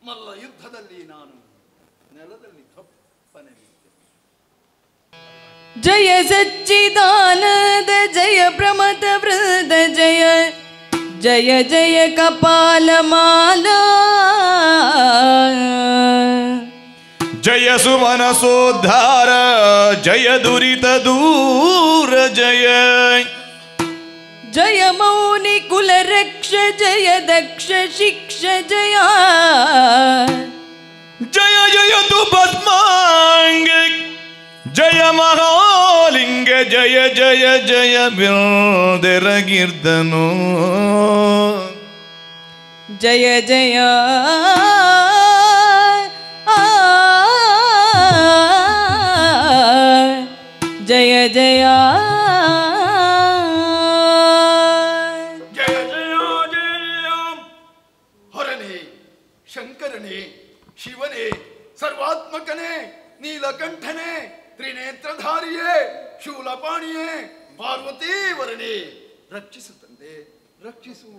ಮಲ್ಲ ಯುದ್ಧದಲ್ಲಿ ನಾನು ನೆಲದಲ್ಲಿ ಕಪ್ಪನೆ ಬಿದ್ದೆ. ಜಯ ಸಚ್ಚಿದಾನಂದ ಜಯ ಪ್ರಮಥ ವೃದ ಜಯ ಜಯ ಜಯ ಕಪಾಲಮಾಲಾ ಜಯ ಸುಮನಸೋದ್ಧಾರ ಜಯ ದುರಿತ ದೂರ ಜಯ ಜಯ ಮೌನಿ ಕುಲ ರಕ್ಷ ಜಯ ದಕ್ಷ ಶಿಕ್ಷ ಜಯ ಜಯ ಜಯತು ಪದ್ಮಾಂಗ ಜಯ ಮಹಾಲಿಂಗ ಜಯ ಜಯ ಜಯ ಬಿರಗಿರ್ದನು ಜಯ ಜಯ ಜಯ ಜಯ ಜಯ ಜಯ ಜಯ ಹರನೇ ಶಂಕರನೇ ಶಿವನೇ ಸರ್ವಾತ್ಮಕನೇ ನೀಲಕಂಠನೇ ತ್ರಿನೇತ್ರಧಾರಿಯೇ ಶೂಲಪಾಣಿಯೇ ಪಾರ್ವತೀವರನೇ ರಕ್ಷಿಸು ತಂದೆ ರಕ್ಷಿಸು.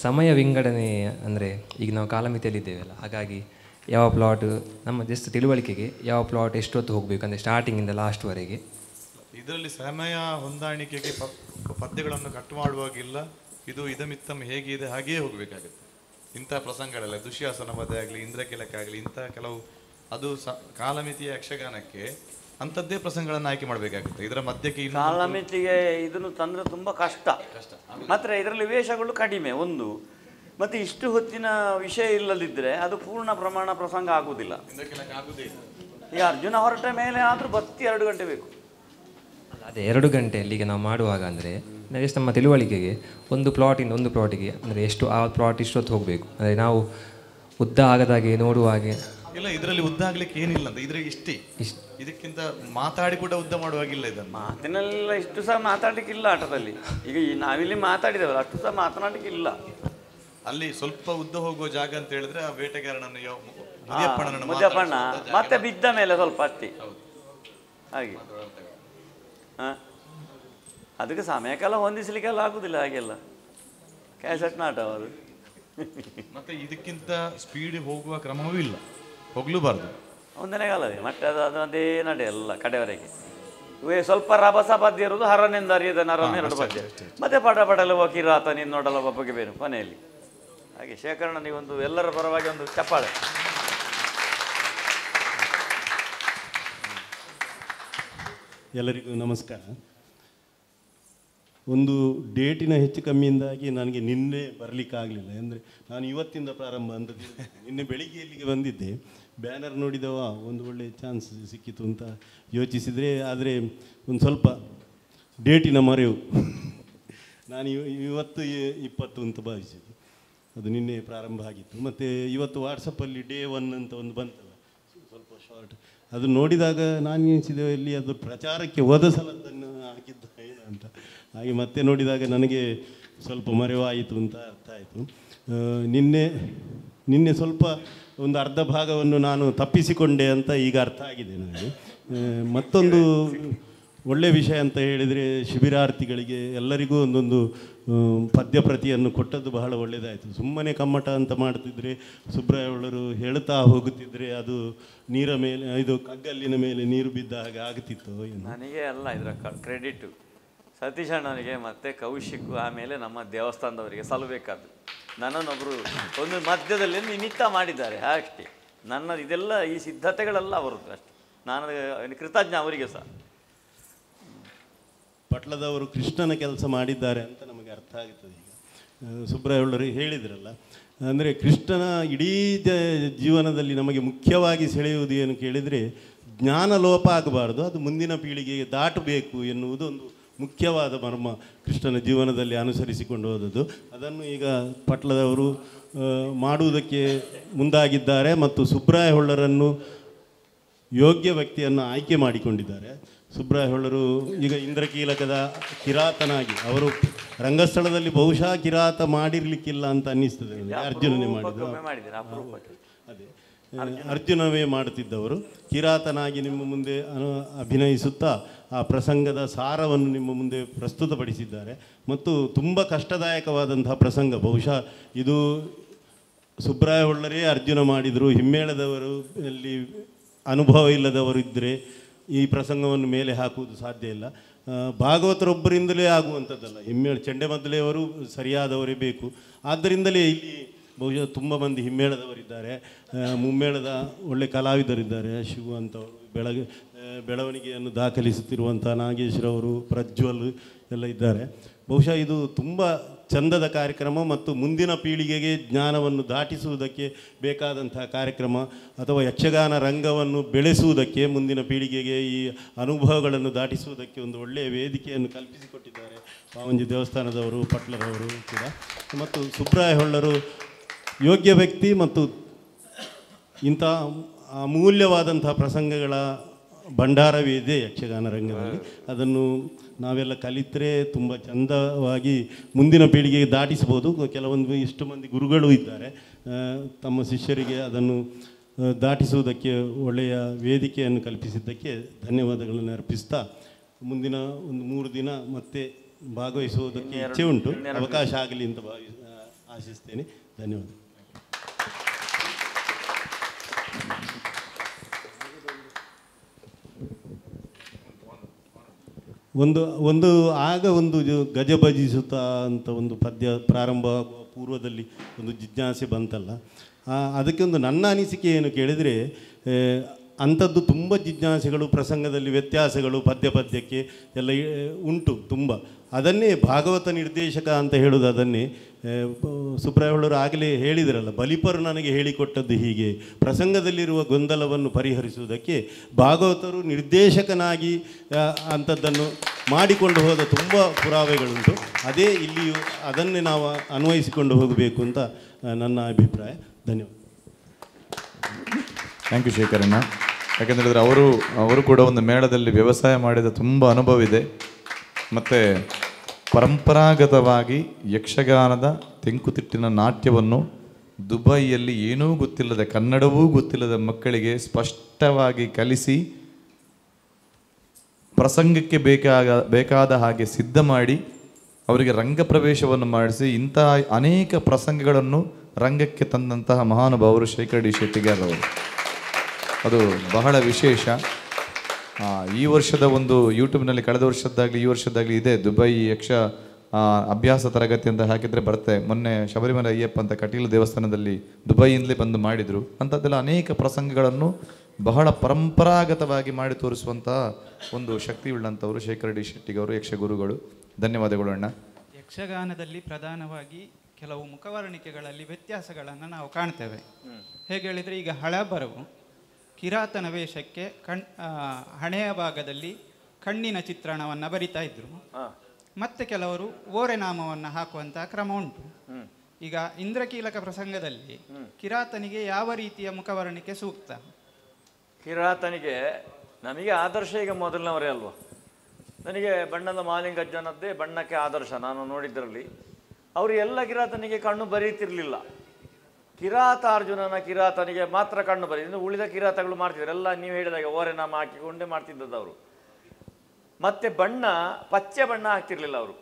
ಸಮಯ ವಿಂಗಡಣೆ ಅಂದರೆ ಈಗ ನಾವು ಕಾಲಮಿತಿಯಲ್ಲಿದ್ದೇವಲ್ಲ, ಹಾಗಾಗಿ ಯಾವ ಪ್ಲಾಟ್ ನಮ್ಮ ಜಸ್ಟ್ ತಿಳುವಳಿಕೆಗೆ ಯಾವ ಪ್ಲಾಟ್ ಎಷ್ಟೊತ್ತು ಹೋಗಬೇಕು ಅಂದರೆ ಸ್ಟಾರ್ಟಿಂಗಿಂದ ಲಾಸ್ಟ್ವರೆಗೆ. ಇದರಲ್ಲಿ ಸಮಯ ಹೊಂದಾಣಿಕೆಗೆ ಪದ್ಯಗಳನ್ನು ಕಟ್ ಮಾಡುವಾಗಿಲ್ಲ. ಇದು ಇದಮಿತ್ತಮ್ ಹೇಗಿದೆ ಹಾಗೆಯೇ ಹೋಗಬೇಕಾಗುತ್ತೆ. ಇಂಥ ಪ್ರಸಂಗಗಳೆಲ್ಲ ದುಶ್ಯಾಸನ ಪದ್ಯ ಆಗಲಿ ಇಂದ್ರಕೀಲಕ್ಕಾಗಲಿ ಇಂಥ ಕೆಲವು ಅದು ಕಾಲಮಿತಿಯ ಯಕ್ಷಗಾನಕ್ಕೆ ಅಂಥದ್ದೇ ಪ್ರಸಂಗಗಳನ್ನು ಆಯ್ಕೆ ಮಾಡಬೇಕಾಗುತ್ತೆ. ಇದರ ಮಧ್ಯಕ್ಕೆ ಕಾಲಮಿತಿಗೆ ಇದನ್ನು ತಂದರೆ ತುಂಬ ಕಷ್ಟ. ಮಾತ್ರ ಇದರಲ್ಲಿ ವೇಷಗಳು ಕಡಿಮೆ ಒಂದು, ಮತ್ತು ಇಷ್ಟು ಹೊತ್ತಿನ ವಿಷಯ ಇಲ್ಲದಿದ್ದರೆ ಅದು ಪೂರ್ಣ ಪ್ರಮಾಣ ಪ್ರಸಂಗ ಆಗುವುದಿಲ್ಲ. ಈಗ ಅರ್ಜುನ ಹೊರಟ ಮೇಲೆ ಆದರೂ ಬತ್ತಿ 2 ಗಂಟೆ ಬೇಕು. ಅದೇ 2 ಗಂಟೆಯಲ್ಲಿ ಈಗ ನಾವು ಮಾಡುವಾಗ ಅಂದರೆ ಜಸ್ಟ್ ನಮ್ಮ ತಿಳುವಳಿಕೆಗೆ ಒಂದು ಪ್ಲಾಟಿಂದ ಒಂದು ಪ್ಲಾಟಿಗೆ ಅಂದರೆ ಎಷ್ಟು ಆ ಪ್ಲಾಟ್ ಇಷ್ಟೊತ್ತು ಹೋಗಬೇಕು, ಅಂದರೆ ನಾವು ಉದ್ದ ಆಗದಾಗೆ ನೋಡುವಾಗೆ ಇಲ್ಲ. ಇದರಲ್ಲಿ ಉದ್ದ ಆಗ್ಲಿಕ್ಕೆ ಏನಿಲ್ಲ ಅಂತ ಇದ್ರೆ ಇಷ್ಟೇ, ಇದಕ್ಕಿಂತ ಮಾತಾಡಿ ಕೂಡ ಉದ್ದ ಮಾಡುವಾಗಿಲ್ಲ. ಇದನ್ನು ಮಾತಿನೆಲ್ಲ ಇಷ್ಟು ಸಹ ಮಾತಾಡಲಿಕ್ಕಿಲ್ಲ ಆಟದಲ್ಲಿ. ಈಗ ನಾವಿಲ್ಲಿ ಮಾತಾಡಿದೇವಲ್ಲ ಅಷ್ಟು ಸಹ ಮಾತನಾಡಲಿಕ್ಕಿಲ್ಲ. ಅಲ್ಲಿ ಸ್ವಲ್ಪ ಉದ್ದ ಹೋಗುವ ಜಾಗ ಅಂತ ಹೇಳಿದ್ರೆ ಆ ಬೇಟೆಗಾರನನ್ನು ಮುದ್ದಪ್ಪಣ್ಣ ಮತ್ತೆ ಬಿದ್ದ ಮೇಲೆ ಸ್ವಲ್ಪ ಅಷ್ಟೇ ಹಾಗೆ. ಅದಕ್ಕೆ ಸಮಯಕ್ಕೆಲ್ಲ ಹೊಂದಿಸ್ಲಿಕ್ಕೆಲ್ಲ ಆಗುದಿಲ್ಲ ಹಾಗೆಲ್ಲ. ಕ್ಯಾಸೆಟ್ ನಾಟ ಅದು. ಮತ್ತೆ ಇದಕ್ಕಿಂತ ಸ್ಪೀಡ್ ಹೋಗುವ ಕ್ರಮವೂ ಇಲ್ಲ, ಹೋಗ್ಲೂಬಾರ್ದು. ಒಂದನೇ ಕಾಲವೇ ಮತ್ತೆ ಅದು ಅದೇ ನಡೆ ಎಲ್ಲ ಕಡೆಯವರೆಗೆ. ಸ್ವಲ್ಪ ರಭಸ ಪದ್ಯ ಇರುವುದು ಹರನೆಂದು ಅರಿಯದ ನರನ 2 ಪದ್ಯ, ಮತ್ತೆ ಪಡ ಪಡಲುವ ಕಿರಾತ ನೀನು ನೋಡಲವ ಬಗೆ ಬೇರು ಕೊನೆಯಲ್ಲಿ. ಹಾಗೆ ಶೇಖರಣ ನೀವೊಂದು ಎಲ್ಲರ ಪರವಾಗಿ ಒಂದು ಚಪ್ಪಾಳೆ. ಎಲ್ಲರಿಗೂ ನಮಸ್ಕಾರ. ಒಂದು ಡೇಟಿನ ಹೆಚ್ಚು ಕಮ್ಮಿಯಿಂದಾಗಿ ನನಗೆ ನಿನ್ನೆ ಬರಲಿಕ್ಕಾಗಲಿಲ್ಲ. ಅಂದರೆ ನಾನು ಇವತ್ತಿಂದ ಪ್ರಾರಂಭ ಅಂತ ನಿನ್ನೆ ಬೆಳಿಗ್ಗೆ ಇಲ್ಲಿಗೆ ಬಂದಿದ್ದೆ. ಬ್ಯಾನರ್ ನೋಡಿದವ ಒಂದು ಒಳ್ಳೆಯ ಚಾನ್ಸ್ ಸಿಕ್ಕಿತು ಅಂತ ಯೋಚಿಸಿದರೆ, ಆದರೆ ಒಂದು ಸ್ವಲ್ಪ ಡೇಟಿನ ಮರೆವು. ನಾನು ಇವತ್ತು 20 ಅಂತ ಭಾವಿಸಿದ್ದು, ಅದು ನಿನ್ನೆ ಪ್ರಾರಂಭ ಆಗಿತ್ತು. ಮತ್ತು ಇವತ್ತು ವಾಟ್ಸಪ್ಪಲ್ಲಿ ಡೇ 1 ಅಂತ ಒಂದು ಬಂತಲ್ಲ, ಸ್ವಲ್ಪ ಶಾರ್ಟ್, ಅದು ನೋಡಿದಾಗ ನಾನು ಎನಿಸಿದೆ ಇಲ್ಲಿ ಅದು ಪ್ರಚಾರಕ್ಕೆ ಹೋದ ಸಲದನ್ನು ಹಾಕಿದ್ದ ಏನು ಅಂತ. ಹಾಗೆ ಮತ್ತೆ ನೋಡಿದಾಗ ನನಗೆ ಸ್ವಲ್ಪ ಮರೆವಾಯಿತು ಅಂತ ಅರ್ಥ ಆಯಿತು. ನಿನ್ನೆ ಸ್ವಲ್ಪ ಒಂದು ಅರ್ಧ ಭಾಗವನ್ನು ನಾನು ತಪ್ಪಿಸಿಕೊಂಡೆ ಅಂತ ಈಗ ಅರ್ಥ ಆಗಿದೆ ನನಗೆ. ಮತ್ತೊಂದು ಒಳ್ಳೆಯ ವಿಷಯ ಅಂತ ಹೇಳಿದರೆ, ಶಿಬಿರಾರ್ಥಿಗಳಿಗೆ ಎಲ್ಲರಿಗೂ ಒಂದೊಂದು ಪದ್ಯ ಪ್ರತಿಯನ್ನು ಕೊಟ್ಟದ್ದು ಬಹಳ ಒಳ್ಳೆಯದಾಯಿತು. ಸುಮ್ಮನೆ ಕಮ್ಮಟ ಅಂತ ಮಾಡ್ತಿದ್ರೆ, ಸುಬ್ರಾಯವರು ಹೇಳ್ತಾ ಹೋಗುತ್ತಿದ್ದರೆ ಅದು ನೀರ ಮೇಲೆ, ಇದು ಕಗ್ಗಲ್ಲಿನ ಮೇಲೆ ನೀರು ಬಿದ್ದ ಹಾಗೆ ಆಗ್ತಿತ್ತು. ನನಗೆ ಅಲ್ಲ ಇದರ ಕ್ರೆಡಿಟು ಸತೀಶ್ ಅಣ್ಣನಿಗೆ ಮತ್ತು ಕೌಶಿಕ್, ಆಮೇಲೆ ನಮ್ಮ ದೇವಸ್ಥಾನದವರಿಗೆ ಸಲ್ಲಬೇಕಾದ್ದು. ನನ್ನನ್ನೊಬ್ಬರು ಒಂದು ಮಧ್ಯದಲ್ಲಿ ನಿಮಿತ್ತ ಮಾಡಿದ್ದಾರೆ ಅಷ್ಟೇ. ನನ್ನ ಇದೆಲ್ಲ ಈ ಸಿದ್ಧತೆಗಳೆಲ್ಲ ಅವರದ್ದು ಅಷ್ಟೇ. ನಾನು ಕೃತಜ್ಞ ಅವರಿಗೆ ಸಹ. ಪಟ್ಲದವರು ಕೃಷ್ಣನ ಕೆಲಸ ಮಾಡಿದ್ದಾರೆ ಅಂತ ನಮಗೆ ಅರ್ಥ ಆಗುತ್ತದೆ. ಈಗ ಸುಬ್ರಾಯವರು ಹೇಳಿದ್ರಲ್ಲ, ಅಂದರೆ ಕೃಷ್ಣನ ಇಡೀ ಜೀವನದಲ್ಲಿ ನಮಗೆ ಮುಖ್ಯವಾಗಿ ಸೆಳೆಯುವುದು ಏನು ಕೇಳಿದರೆ, ಜ್ಞಾನ ಲೋಪ ಆಗಬಾರ್ದು, ಅದು ಮುಂದಿನ ಪೀಳಿಗೆಗೆ ದಾಟಬೇಕು ಎನ್ನುವುದು ಒಂದು ಮುಖ್ಯವಾದ ಮರ್ಮ ಕೃಷ್ಣನ ಜೀವನದಲ್ಲಿ ಅನುಸರಿಸಿಕೊಂಡು ಹೋದದ್ದು. ಅದನ್ನು ಈಗ ಪಟ್ಲದವರು ಮಾಡುವುದಕ್ಕೆ ಮುಂದಾಗಿದ್ದಾರೆ ಮತ್ತು ಸುಬ್ರಾಯ ಹೊಳ್ಳರನ್ನು ಯೋಗ್ಯ ವ್ಯಕ್ತಿಯನ್ನು ಆಯ್ಕೆ ಮಾಡಿಕೊಂಡಿದ್ದಾರೆ. ಸುಬ್ರಾಯ ಹೊಳ್ಳರು ಈಗ ಇಂದ್ರಕೀಲಕದ ಕಿರಾತನಾಗಿ, ಅವರು ರಂಗಸ್ಥಳದಲ್ಲಿ ಬಹುಶಃ ಕಿರಾತ ಮಾಡಿರಲಿಕ್ಕಿಲ್ಲ ಅಂತ ಅನ್ನಿಸ್ತದೆ ನನಗೆ. ಅರ್ಜುನನೇ ಮಾಡಿದ್ರು, ಅದೇ ಅರ್ಜುನವೇ ಮಾಡುತ್ತಿದ್ದವರು. ಕಿರಾತನಾಗಿ ನಿಮ್ಮ ಮುಂದೆ ಅಭಿನಯಿಸುತ್ತಾ ಆ ಪ್ರಸಂಗದ ಸಾರವನ್ನು ನಿಮ್ಮ ಮುಂದೆ ಪ್ರಸ್ತುತಪಡಿಸಿದ್ದಾರೆ. ಮತ್ತು ತುಂಬ ಕಷ್ಟದಾಯಕವಾದಂತಹ ಪ್ರಸಂಗ. ಬಹುಶಃ ಇದು ಸುಬ್ರಾಯ ಹೊಳ್ಳರೇ ಅರ್ಜುನ ಮಾಡಿದರು. ಹಿಮ್ಮೇಳದವರು ಅಲ್ಲಿ ಅನುಭವ ಇಲ್ಲದವರು ಇದ್ದರೆ ಈ ಪ್ರಸಂಗವನ್ನು ಮೇಲೆ ಹಾಕುವುದು ಸಾಧ್ಯ ಇಲ್ಲ. ಭಾಗವತರೊಬ್ಬರಿಂದಲೇ ಆಗುವಂಥದ್ದಲ್ಲ. ಹಿಮ್ಮೇಳ ಚಂಡೆಮದ್ದಲೆಯವರು ಸರಿಯಾದವರೇ ಬೇಕು. ಆದ್ದರಿಂದಲೇ ಇಲ್ಲಿ ಬಹುಶಃ ತುಂಬ ಮಂದಿ ಹಿಮ್ಮೇಳದವರಿದ್ದಾರೆ, ಮುಮ್ಮೇಳದ ಒಳ್ಳೆ ಕಲಾವಿದರಿದ್ದಾರೆ. ಶಿವು ಅಂತವರು, ಬೆಳವಣಿಗೆಯನ್ನು ದಾಖಲಿಸುತ್ತಿರುವಂಥ ನಾಗೇಶ್ರವರು, ಪ್ರಜ್ವಲ್ ಎಲ್ಲ ಇದ್ದಾರೆ. ಬಹುಶಃ ಇದು ತುಂಬ ಚಂದದ ಕಾರ್ಯಕ್ರಮ ಮತ್ತು ಮುಂದಿನ ಪೀಳಿಗೆಗೆ ಜ್ಞಾನವನ್ನು ದಾಟಿಸುವುದಕ್ಕೆ ಬೇಕಾದಂಥ ಕಾರ್ಯಕ್ರಮ, ಅಥವಾ ಯಕ್ಷಗಾನ ರಂಗವನ್ನು ಬೆಳೆಸುವುದಕ್ಕೆ, ಮುಂದಿನ ಪೀಳಿಗೆಗೆ ಈ ಅನುಭವಗಳನ್ನು ದಾಟಿಸುವುದಕ್ಕೆ ಒಂದು ಒಳ್ಳೆಯ ವೇದಿಕೆಯನ್ನು ಕಲ್ಪಿಸಿಕೊಟ್ಟಿದ್ದಾರೆ ಪಾವಂಜಿ ದೇವಸ್ಥಾನದವರು, ಪಟ್ಲರವರು ಕೂಡ. ಮತ್ತು ಸುಬ್ರಾಯ ಹೊಳ್ಳರು ಯೋಗ್ಯ ವ್ಯಕ್ತಿ ಮತ್ತು ಇಂಥ ಅಮೂಲ್ಯವಾದಂಥ ಪ್ರಸಂಗಗಳ ಭಂಡಾರವೇ ಇದೆ ಯಕ್ಷಗಾನ ರಂಗದಲ್ಲಿ. ಅದನ್ನು ನಾವೆಲ್ಲ ಕಲಿತರೆ ತುಂಬ ಚಂದವಾಗಿ ಮುಂದಿನ ಪೀಳಿಗೆಗೆ ದಾಟಿಸ್ಬೋದು. ಕೆಲವೊಂದು ಇಷ್ಟು ಮಂದಿ ಗುರುಗಳು ಇದ್ದಾರೆ, ತಮ್ಮ ಶಿಷ್ಯರಿಗೆ ಅದನ್ನು ದಾಟಿಸುವುದಕ್ಕೆ ಒಳ್ಳೆಯ ವೇದಿಕೆಯನ್ನು ಕಲ್ಪಿಸಿದ್ದಕ್ಕೆ ಧನ್ಯವಾದಗಳನ್ನು ಅರ್ಪಿಸ್ತಾ, ಮುಂದಿನ ಒಂದು 3 ದಿನ ಮತ್ತೆ ಭಾಗವಹಿಸುವುದಕ್ಕೆ ಇಚ್ಛೆ ಉಂಟು. ಅವಕಾಶ ಆಗಲಿ ಅಂತ ಆಶಿಸ್ತೇನೆ. ಧನ್ಯವಾದ. ಒಂದು ಗಜ ಭಜಿಸುತ್ತಾ ಅಂತ ಒಂದು ಪದ್ಯ ಪ್ರಾರಂಭ ಪೂರ್ವದಲ್ಲಿ ಒಂದು ಜಿಜ್ಞಾಸೆ ಬಂತಲ್ಲ, ಅದಕ್ಕೆ ಒಂದು ನನ್ನ ಅನಿಸಿಕೆ ಏನು ಕೇಳಿದರೆ, ಅಂಥದ್ದು ತುಂಬ ಜಿಜ್ಞಾಸೆಗಳು, ಪ್ರಸಂಗದಲ್ಲಿ ವ್ಯತ್ಯಾಸಗಳು ಪದ್ಯಕ್ಕೆ ಎಲ್ಲ ಉಂಟು ತುಂಬ. ಅದನ್ನೇ ಭಾಗವತ ನಿರ್ದೇಶಕ ಅಂತ ಹೇಳೋದು ಅದನ್ನೇ. ಸುಬ್ರಾಯ ಹೊಳ್ಳರು ಆಗಲೇ ಹೇಳಿದರಲ್ಲ, ಬಲಿಪರು ನನಗೆ ಹೇಳಿಕೊಟ್ಟದ್ದು ಹೀಗೆ, ಪ್ರಸಂಗದಲ್ಲಿರುವ ಗೊಂದಲವನ್ನು ಪರಿಹರಿಸುವುದಕ್ಕೆ ಭಾಗವತರು ನಿರ್ದೇಶಕನಾಗಿ ಅಂಥದ್ದನ್ನು ಮಾಡಿಕೊಂಡು ಹೋದ ತುಂಬ ಪುರಾವೆಗಳುಂಟು. ಅದೇ ಇಲ್ಲಿಯೂ ಅದನ್ನೇ ನಾವು ಅನ್ವಯಿಸಿಕೊಂಡು ಹೋಗಬೇಕು ಅಂತ ನನ್ನ ಅಭಿಪ್ರಾಯ. ಧನ್ಯವಾದ. ಥ್ಯಾಂಕ್ ಯು ಶೇಖರಣ್ಣ. ಯಾಕೆಂದರೆ ಅವರು ಕೂಡ ಒಂದು ಮೇಳದಲ್ಲಿ ವ್ಯವಸಾಯ ಮಾಡಿದ ತುಂಬ ಅನುಭವ ಇದೆ. ಮತ್ತು ಪರಂಪರಾಗತವಾಗಿ ಯಕ್ಷಗಾನದ ತೆಂಕುತಿಟ್ಟಿನ ನಾಟ್ಯವನ್ನು ದುಬೈಯಲ್ಲಿ ಏನೂ ಗೊತ್ತಿಲ್ಲದ, ಕನ್ನಡವೂ ಗೊತ್ತಿಲ್ಲದ ಮಕ್ಕಳಿಗೆ ಸ್ಪಷ್ಟವಾಗಿ ಕಲಿಸಿ ಪ್ರಸಂಗಕ್ಕೆ ಬೇಕಾದ ಹಾಗೆ ಸಿದ್ಧ ಮಾಡಿ ಅವರಿಗೆ ರಂಗ ಪ್ರವೇಶವನ್ನು ಮಾಡಿಸಿ ಇಂತಹ ಅನೇಕ ಪ್ರಸಂಗಗಳನ್ನು ರಂಗಕ್ಕೆ ತಂದಂತಹ ಮಹಾನುಭಾವರು ಶೇಖರ್ ಡಿ ಶೆಟ್ಟಿಗಾರವರು. ಅದು ಬಹಳ ವಿಶೇಷ. ಈ ವರ್ಷದ ಒಂದು ಯೂಟ್ಯೂಬ್ನಲ್ಲಿ ಕಳೆದ ವರ್ಷದ್ದಾಗಲಿ ಈ ವರ್ಷದ್ದಾಗಲಿ ಇದೆ, ದುಬೈ ಯಕ್ಷ ಅಭ್ಯಾಸ ತರಗತಿ ಅಂತ ಹಾಕಿದರೆ ಬರುತ್ತೆ. ಮೊನ್ನೆ ಶಬರಿಮಲೆ ಅಯ್ಯಪ್ಪ ಅಂತ ಕಟೀಲು ದೇವಸ್ಥಾನದಲ್ಲಿ ದುಬೈಯಿಂದಲೇ ಬಂದು ಮಾಡಿದರು. ಅಂಥದ್ದೆಲ್ಲ ಅನೇಕ ಪ್ರಸಂಗಗಳನ್ನು ಬಹಳ ಪರಂಪರಾಗತವಾಗಿ ಮಾಡಿ ತೋರಿಸುವಂತಹ ಒಂದು ಶಕ್ತಿ ಉಳ್ಳಂಥವರು ಶೇಖರ್ ಡಿ ಶೆಟ್ಟಿಗವರು, ಯಕ್ಷಗುರುಗಳು. ಧನ್ಯವಾದಗಳು ಅಣ್ಣ. ಯಕ್ಷಗಾನದಲ್ಲಿ ಪ್ರಧಾನವಾಗಿ ಕೆಲವು ಮುಖವರ್ಣಿಕೆಗಳಲ್ಲಿ ವ್ಯತ್ಯಾಸಗಳನ್ನು ನಾವು ಕಾಣ್ತೇವೆ. ಹೇಗೆ ಹೇಳಿದರೆ, ಈಗ ಹಳಬರವು ಕಿರಾತನ ವೇಷಕ್ಕೆ ಹಣೆಯ ಭಾಗದಲ್ಲಿ ಕಣ್ಣಿನ ಚಿತ್ರಣವನ್ನು ಬರಿತಾ ಇದ್ರು. ಮತ್ತೆ ಕೆಲವರು ಓರೆನಾಮವನ್ನು ಹಾಕುವಂತಹ ಕ್ರಮ ಉಂಟು. ಈಗ ಇಂದ್ರಕೀಲಕ ಪ್ರಸಂಗದಲ್ಲಿ ಕಿರಾತನಿಗೆ ಯಾವ ರೀತಿಯ ಮುಖವರ್ಣಿಕೆ ಸೂಕ್ತ? ಕಿರಾತನಿಗೆ ನಮಗೆ ಆದರ್ಶ ಈಗ ಮೊದಲನವರೇ ಅಲ್ವಾ. ನನಗೆ ಬಣ್ಣದ ಮಾಲಿಂಗಜ್ಜನದ್ದೇ ಬಣ್ಣಕ್ಕೆ ಆದರ್ಶ. ನಾನು ನೋಡಿದ್ದರಲ್ಲಿ ಅವರು ಎಲ್ಲ ಕಿರಾತನಿಗೆ ಕಣ್ಣು ಬರೀತಿರ್ಲಿಲ್ಲ. ಕಿರಾತನಿಗೆ ಮಾತ್ರ ಕಣ್ಣು ಬರೀ, ಇನ್ನು ಉಳಿದ ಕಿರಾತಗಳು ಮಾಡ್ತಿದ್ರು ಎಲ್ಲ ನೀವು ಹೇಳಿದಾಗ ಓರೆನಾಮ ಹಾಕಿಕೊಂಡೇ ಮಾಡ್ತಿದ್ದದ್ದು ಅವರು. ಮತ್ತೆ ಬಣ್ಣ ಪಚ್ಚೆ ಬಣ್ಣ ಹಾಕ್ತಿರ್ಲಿಲ್ಲ ಅವರು.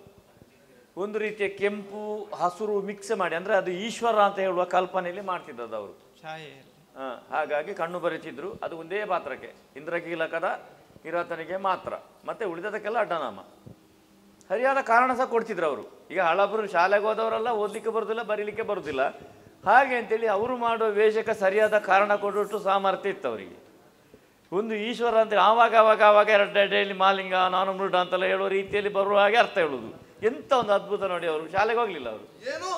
ಒಂದು ರೀತಿಯ ಕೆಂಪು ಹಸುರು ಮಿಕ್ಸ್ ಮಾಡಿ, ಅಂದರೆ ಅದು ಈಶ್ವರ ಅಂತ ಹೇಳುವ ಕಲ್ಪನೆಯಲ್ಲಿ ಮಾಡ್ತಿದ್ದದ್ದು ಅವರು. ಹಾಗಾಗಿ ಕಣ್ಣು ಬರೀತಿದ್ರು. ಅದು ಒಂದೇ ಪಾತ್ರಕ್ಕೆ, ಇಂದ್ರಕೀಲಕದ ಕಿರಾತನಿಗೆ ಮಾತ್ರ. ಮತ್ತೆ ಉಳಿದದಕ್ಕೆಲ್ಲ ಅಡ್ಡನಾಮ. ಸರಿಯಾದ ಕಾರಣ ಸಹ ಕೊಡ್ತಿದ್ರು ಅವರು. ಈಗ ಹಳಬರು ಶಾಲೆಗೆ ಹೋದವರೆಲ್ಲ ಓದಲಿಕ್ಕೆ ಬರೋದಿಲ್ಲ, ಬರೀಲಿಕ್ಕೆ ಬರೋದಿಲ್ಲ. ಹಾಗೆ ಅಂತೇಳಿ ಅವರು ಮಾಡುವ ವೇಷಕ್ಕೆ ಸರಿಯಾದ ಕಾರಣ ಕೊಟ್ಟು ಸಾಮರ್ಥ್ಯ ಇತ್ತು ಅವರಿಗೆ. ಒಂದು ಈಶ್ವರ ಅಂತೇಳಿ ಆವಾಗ ಎರಡಲ್ಲಿ ಮಾಲಿಂಗ, ನಾನು ಮೃಡ ಅಂತೆಲ್ಲ ಹೇಳುವ ರೀತಿಯಲ್ಲಿ ಬರುವ ಹಾಗೆ ಅರ್ಥ ಹೇಳುವುದು. ಎಂತ ಒಂದು ಅದ್ಭುತ ನೋಡಿ. ಅವರು ಶಾಲೆಗೆ ಹೋಗ್ಲಿಲ್ಲ ಅವರು. ಏನು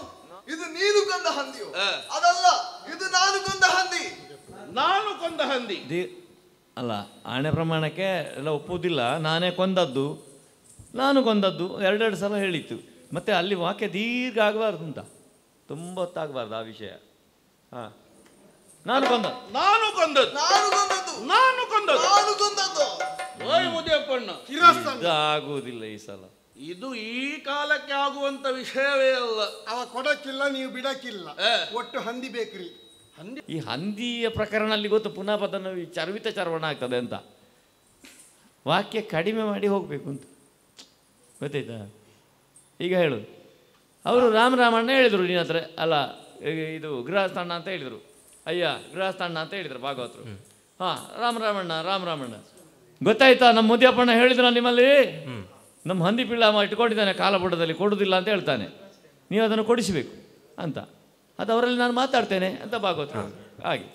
ಇದು ನೀನು ಕೊಂದ ಹಂದಿಯು? ಅದಲ್ಲ, ಇದು ನಾನು ಕೊಂದ ಹಂದಿ. ನಾನು ಕೊಂದ ಹಂದಿ ಅಲ್ಲ, ಆಣೆ ಪ್ರಮಾಣಕ್ಕೆ ಎಲ್ಲ ಒಪ್ಪುವುದಿಲ್ಲ. ನಾನೇ ಕೊಂದದ್ದು, ನಾನು ಕೊಂದದ್ದು 2 ಸಲ ಹೇಳಿತ್ತು. ಮತ್ತೆ ಅಲ್ಲಿ ವಾಕ್ಯ ದೀರ್ಘ ಆಗಬಾರ್ದು ಅಂತ, ತುಂಬ ಹೊತ್ತಾಗಬಾರ್ದು ಆ ವಿಷಯ. ನಾನು ಆಗುವುದಿಲ್ಲ ಈ ಸಲ. ಇದು ಈ ಕಾಲಕ್ಕೆ ಆಗುವಂತ ವಿಷಯವೇ ಅಲ್ಲ. ಅವ ಕೊಡಕ್ಕಿಲ್ಲ, ನೀವು ಬಿಡಕ್ಕಿಲ್ಲ, ಒಟ್ಟು ಹಂದಿ ಬೇಕ್ರಿ. ಈ ಹಂದಿಯ ಪ್ರಕರಣ ಅಲ್ಲಿ ಗೊತ್ತು, ಪುನಃ ಪದನ ಚರ್ವಿತ ಚರ್ವಣ ಆಗ್ತದೆ ಅಂತ. ವಾಕ್ಯ ಕಡಿಮೆ ಮಾಡಿ ಹೋಗ್ಬೇಕು ಅಂತ ಗೊತ್ತಾಯ್ತಾ? ಈಗ ಹೇಳು, ಅವರು ರಾಮಣ್ಣ ಹೇಳಿದರು ನಿನ್ನ ಹತ್ರ, ಅಲ್ಲ ಇದು ಗೃಹಸ್ಥಣ್ಣ ಅಂತ ಹೇಳಿದರು, ಅಯ್ಯ ಗೃಹಸ್ಥಣ್ಣ ಅಂತ ಹೇಳಿದರು ಭಾಗವತರು. ಹಾಂ, ರಾಮರಾಮಣ್ಣ ಗೊತ್ತಾಯ್ತಾ? ನಮ್ಮ ಮುದಿಯಪ್ಪಣ್ಣ ಹೇಳಿದ್ರ ನಿಮ್ಮಲ್ಲಿ, ನಮ್ಮ ಹಂದಿ ಪಿಳ್ಳ ಇಟ್ಕೊಂಡಿದ್ದಾನೆ ಕಾಲಬುಡದಲ್ಲಿ, ಕೊಡುವುದಿಲ್ಲ ಅಂತ ಹೇಳ್ತಾನೆ, ನೀವು ಅದನ್ನು ಕೊಡಿಸಬೇಕು ಅಂತ. ಅದು ಅವರಲ್ಲಿ ನಾನು ಮಾತಾಡ್ತೇನೆ ಅಂತ ಭಾಗವತರು. ಹಾಗೆ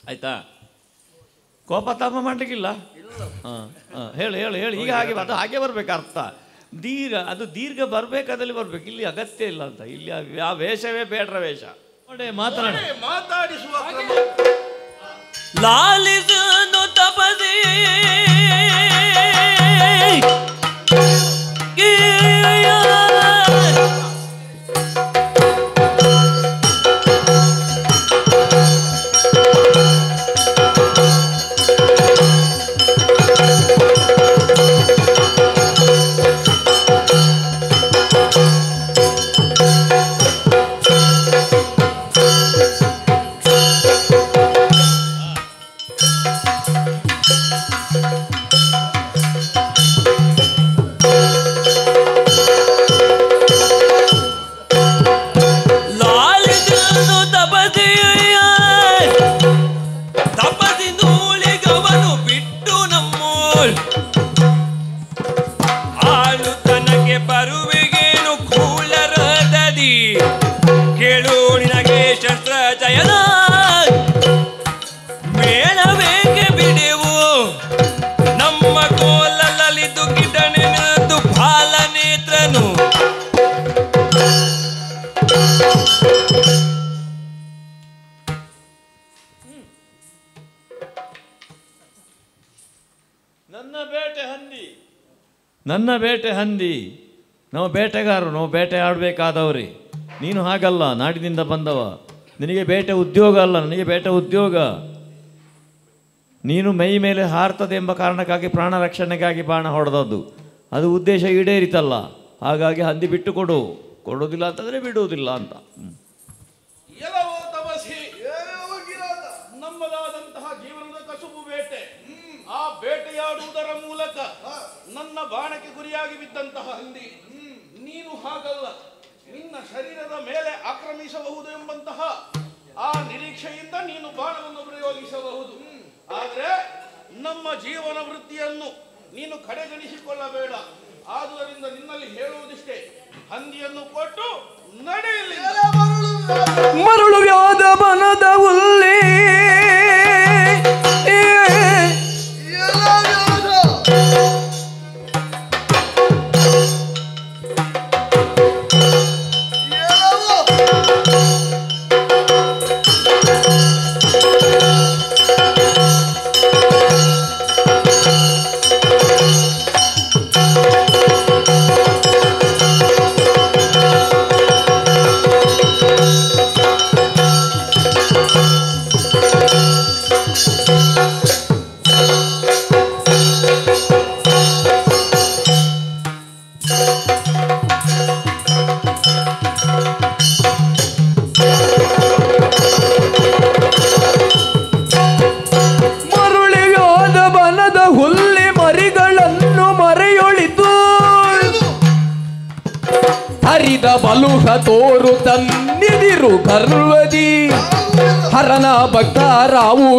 ಆಯಿತಾ? ಕೋಪ ತಾಪ ಮಾಡಲಿಕ್ಕಿಲ್ಲ. ಹಾಂ ಹಾಂ, ಹೇಳಿ ಈಗ ಹಾಗೆ ಅದು ಹಾಗೆ ಬರಬೇಕು ಅರ್ಥ. ದೀರ್ಘ ಬರಬೇಕಾದಲ್ಲಿ ಬರಬೇಕು. ಇಲ್ಲಿ ಅಗತ್ಯ ಇಲ್ಲ ಅಂತ, ಇಲ್ಲಿ ಆ ವೇಷವೇ ಬೇಡ್ರ ವೇಷ. ನೋಡಿ ಮಾತಾಡಿಸುವ ಲಾಲಿಸನು ತಪದೇ ನನ್ನ ಬೇಟೆ ಹಂದಿ. ನಾವು ಬೇಟೆಗಾರರು, ನಾವು ಬೇಟೆ ಆಡಬೇಕಾದವ್ರಿ. ನೀನು ಹಾಗಲ್ಲ, ನಾಡಿನಿಂದ ಬಂದವ. ನಿನಗೆ ಬೇಟೆ ಉದ್ಯೋಗ ಅಲ್ಲ, ನನಗೆ ಬೇಟೆ ಉದ್ಯೋಗ. ನೀನು ಮೈ ಮೇಲೆ ಹಾರ್ತದೆ ಎಂಬ ಕಾರಣಕ್ಕಾಗಿ ಪ್ರಾಣ ರಕ್ಷಣೆಗಾಗಿ ಬಾಣ ಹೊಡೆದದ್ದು, ಅದು ಉದ್ದೇಶ ಈಡೇರಿತಲ್ಲ. ಹಾಗಾಗಿ ಹಂದಿ ಬಿಟ್ಟು ಕೊಡೋದಿಲ್ಲ ಅಂತಂದರೆ ಬಿಡುವುದಿಲ್ಲ ಅಂತ. ಎಲ್ಲವೋ ತಪಸಿ, ನಮ್ಮದಾದಂತಹ ಜೀವನದ ಕಸುಬು ಬೇಟೆ. ಆ ಬೇಟೆಯಾಡುವುದರ ಮೂಲಕ ನನ್ನ ಬಾಣಕ್ಕೆ ಗುರಿಯಾಗಿ ಬಿದ್ದಂತಹ ಹಂದಿ. ನೀನು ಹಾಗಲ್ಲ, ನಿನ್ನ ಶರೀರದ ಮೇಲೆ ಆಕ್ರಮಿಸಬಹುದು ಎಂಬಂತಹ ಆ ನಿರೀಕ್ಷೆಯಿಂದ ನೀನು ಬಾಣವನ್ನು ಪ್ರಯೋಗಿಸಬಹುದು. ಆದರೆ ನಮ್ಮ ಜೀವನ ವೃತ್ತಿಯನ್ನು ನೀನು ಕಡೆಗಣಿಸಿಕೊಳ್ಳಬೇಡ. ಆದುದರಿಂದ ನಿನ್ನಲ್ಲಿ ಹೇಳುವುದಿಷ್ಟೇ, ಹಂದಿಯನ್ನು ಕೊಟ್ಟು ನಡೆಯಲಿ. ಮರಳು ವ್ಯಾದ ಬನದ ಉಲ್ಲೇ ಬಲುಹ ತೋರು ತನ್ನಿದಿರು ಗರ್ವದಿ ಹರನ ಭಕ್ತರಾವು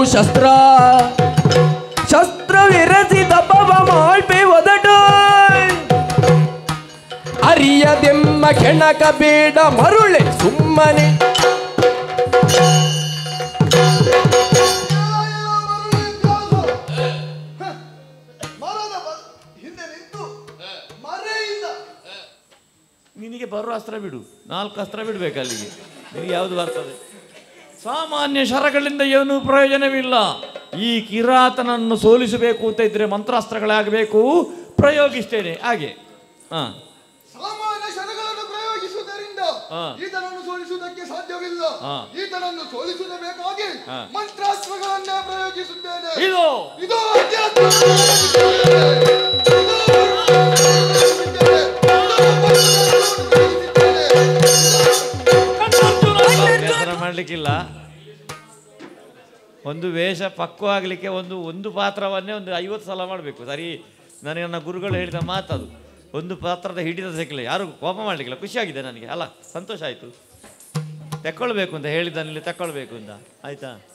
ಶಸ್ತ್ರ ವಿರಸಿದ ಪವ ಮಾಳ್ಪೆ ಒದಟ ಅರಿಯದೆಮ್ಮ ಕೆಣಕ ಬೇಡ ಮರುಳೆ ಸುಮ್ಮನೆ ನಿನಗೆ ಬರೋ ಅಸ್ತ್ರ ಬಿಡು, 4 ಅಸ್ತ್ರ ಬಿಡಬೇಕು ಅಲ್ಲಿಗೆ. ನಿನಗೆ ಯಾವುದು ಬರ್ತದೆ? ಸಾಮಾನ್ಯ ಶರಗಳಿಂದ ಏನೂ ಪ್ರಯೋಜನವಿಲ್ಲ. ಈ ಕಿರಾತನನ್ನು ಸೋಲಿಸಬೇಕು ಅಂತ ಇದ್ರೆ ಮಂತ್ರಾಸ್ತ್ರಗಳಾಗಬೇಕು. ಪ್ರಯೋಗಿಸ್ತೇನೆ ಹಾಗೆ. ಸಾಮಾನ್ಯ ಶರಗಳನ್ನು ಪ್ರಯೋಗಿಸುವುದರಿಂದ ಈತನನ್ನು ಸೋಲಿಸುವುದಕ್ಕೆ ಸಾಧ್ಯವಿಲ್ಲ. ಈತನನ್ನು ಸೋಲಿಸಬೇಕಾಗಿ ಮಂತ್ರಾಸ್ತ್ರಗಳನ್ನೇ ಪ್ರಯೋಗಿಸುತ್ತೇನೆ. ಇದು ಮಾಡಲಿಕ್ಕಿಲ್ಲ. ಒಂದು ವೇಷ ಪಕ್ವವಾಗಲಿಕ್ಕೆ ಒಂದು ಪಾತ್ರವನ್ನೇ 50 ಸಲ ಮಾಡಬೇಕು. ಸರಿ, ನನಗೆ ನನ್ನ ಗುರುಗಳು ಹೇಳಿದ ಮಾತದು. ಒಂದು ಪಾತ್ರದ ಹಿಡಿತ ಸಿಕ್ಕಲಿಲ್ಲ, ಯಾರು ಕೋಪ ಮಾಡಲಿಕ್ಕಿಲ್ಲ. ಖುಷಿಯಾಗಿದೆ ನನಗೆ, ಅಲ್ಲ ಸಂತೋಷ ಆಯಿತು. ತಗೊಳ್ಬೇಕು ಅಂತ ಹೇಳಿದ್ದಾನಲ್ಲಿ ತಗೊಳ್ಬೇಕು ಅಂತ ಆಯ್ತಾ.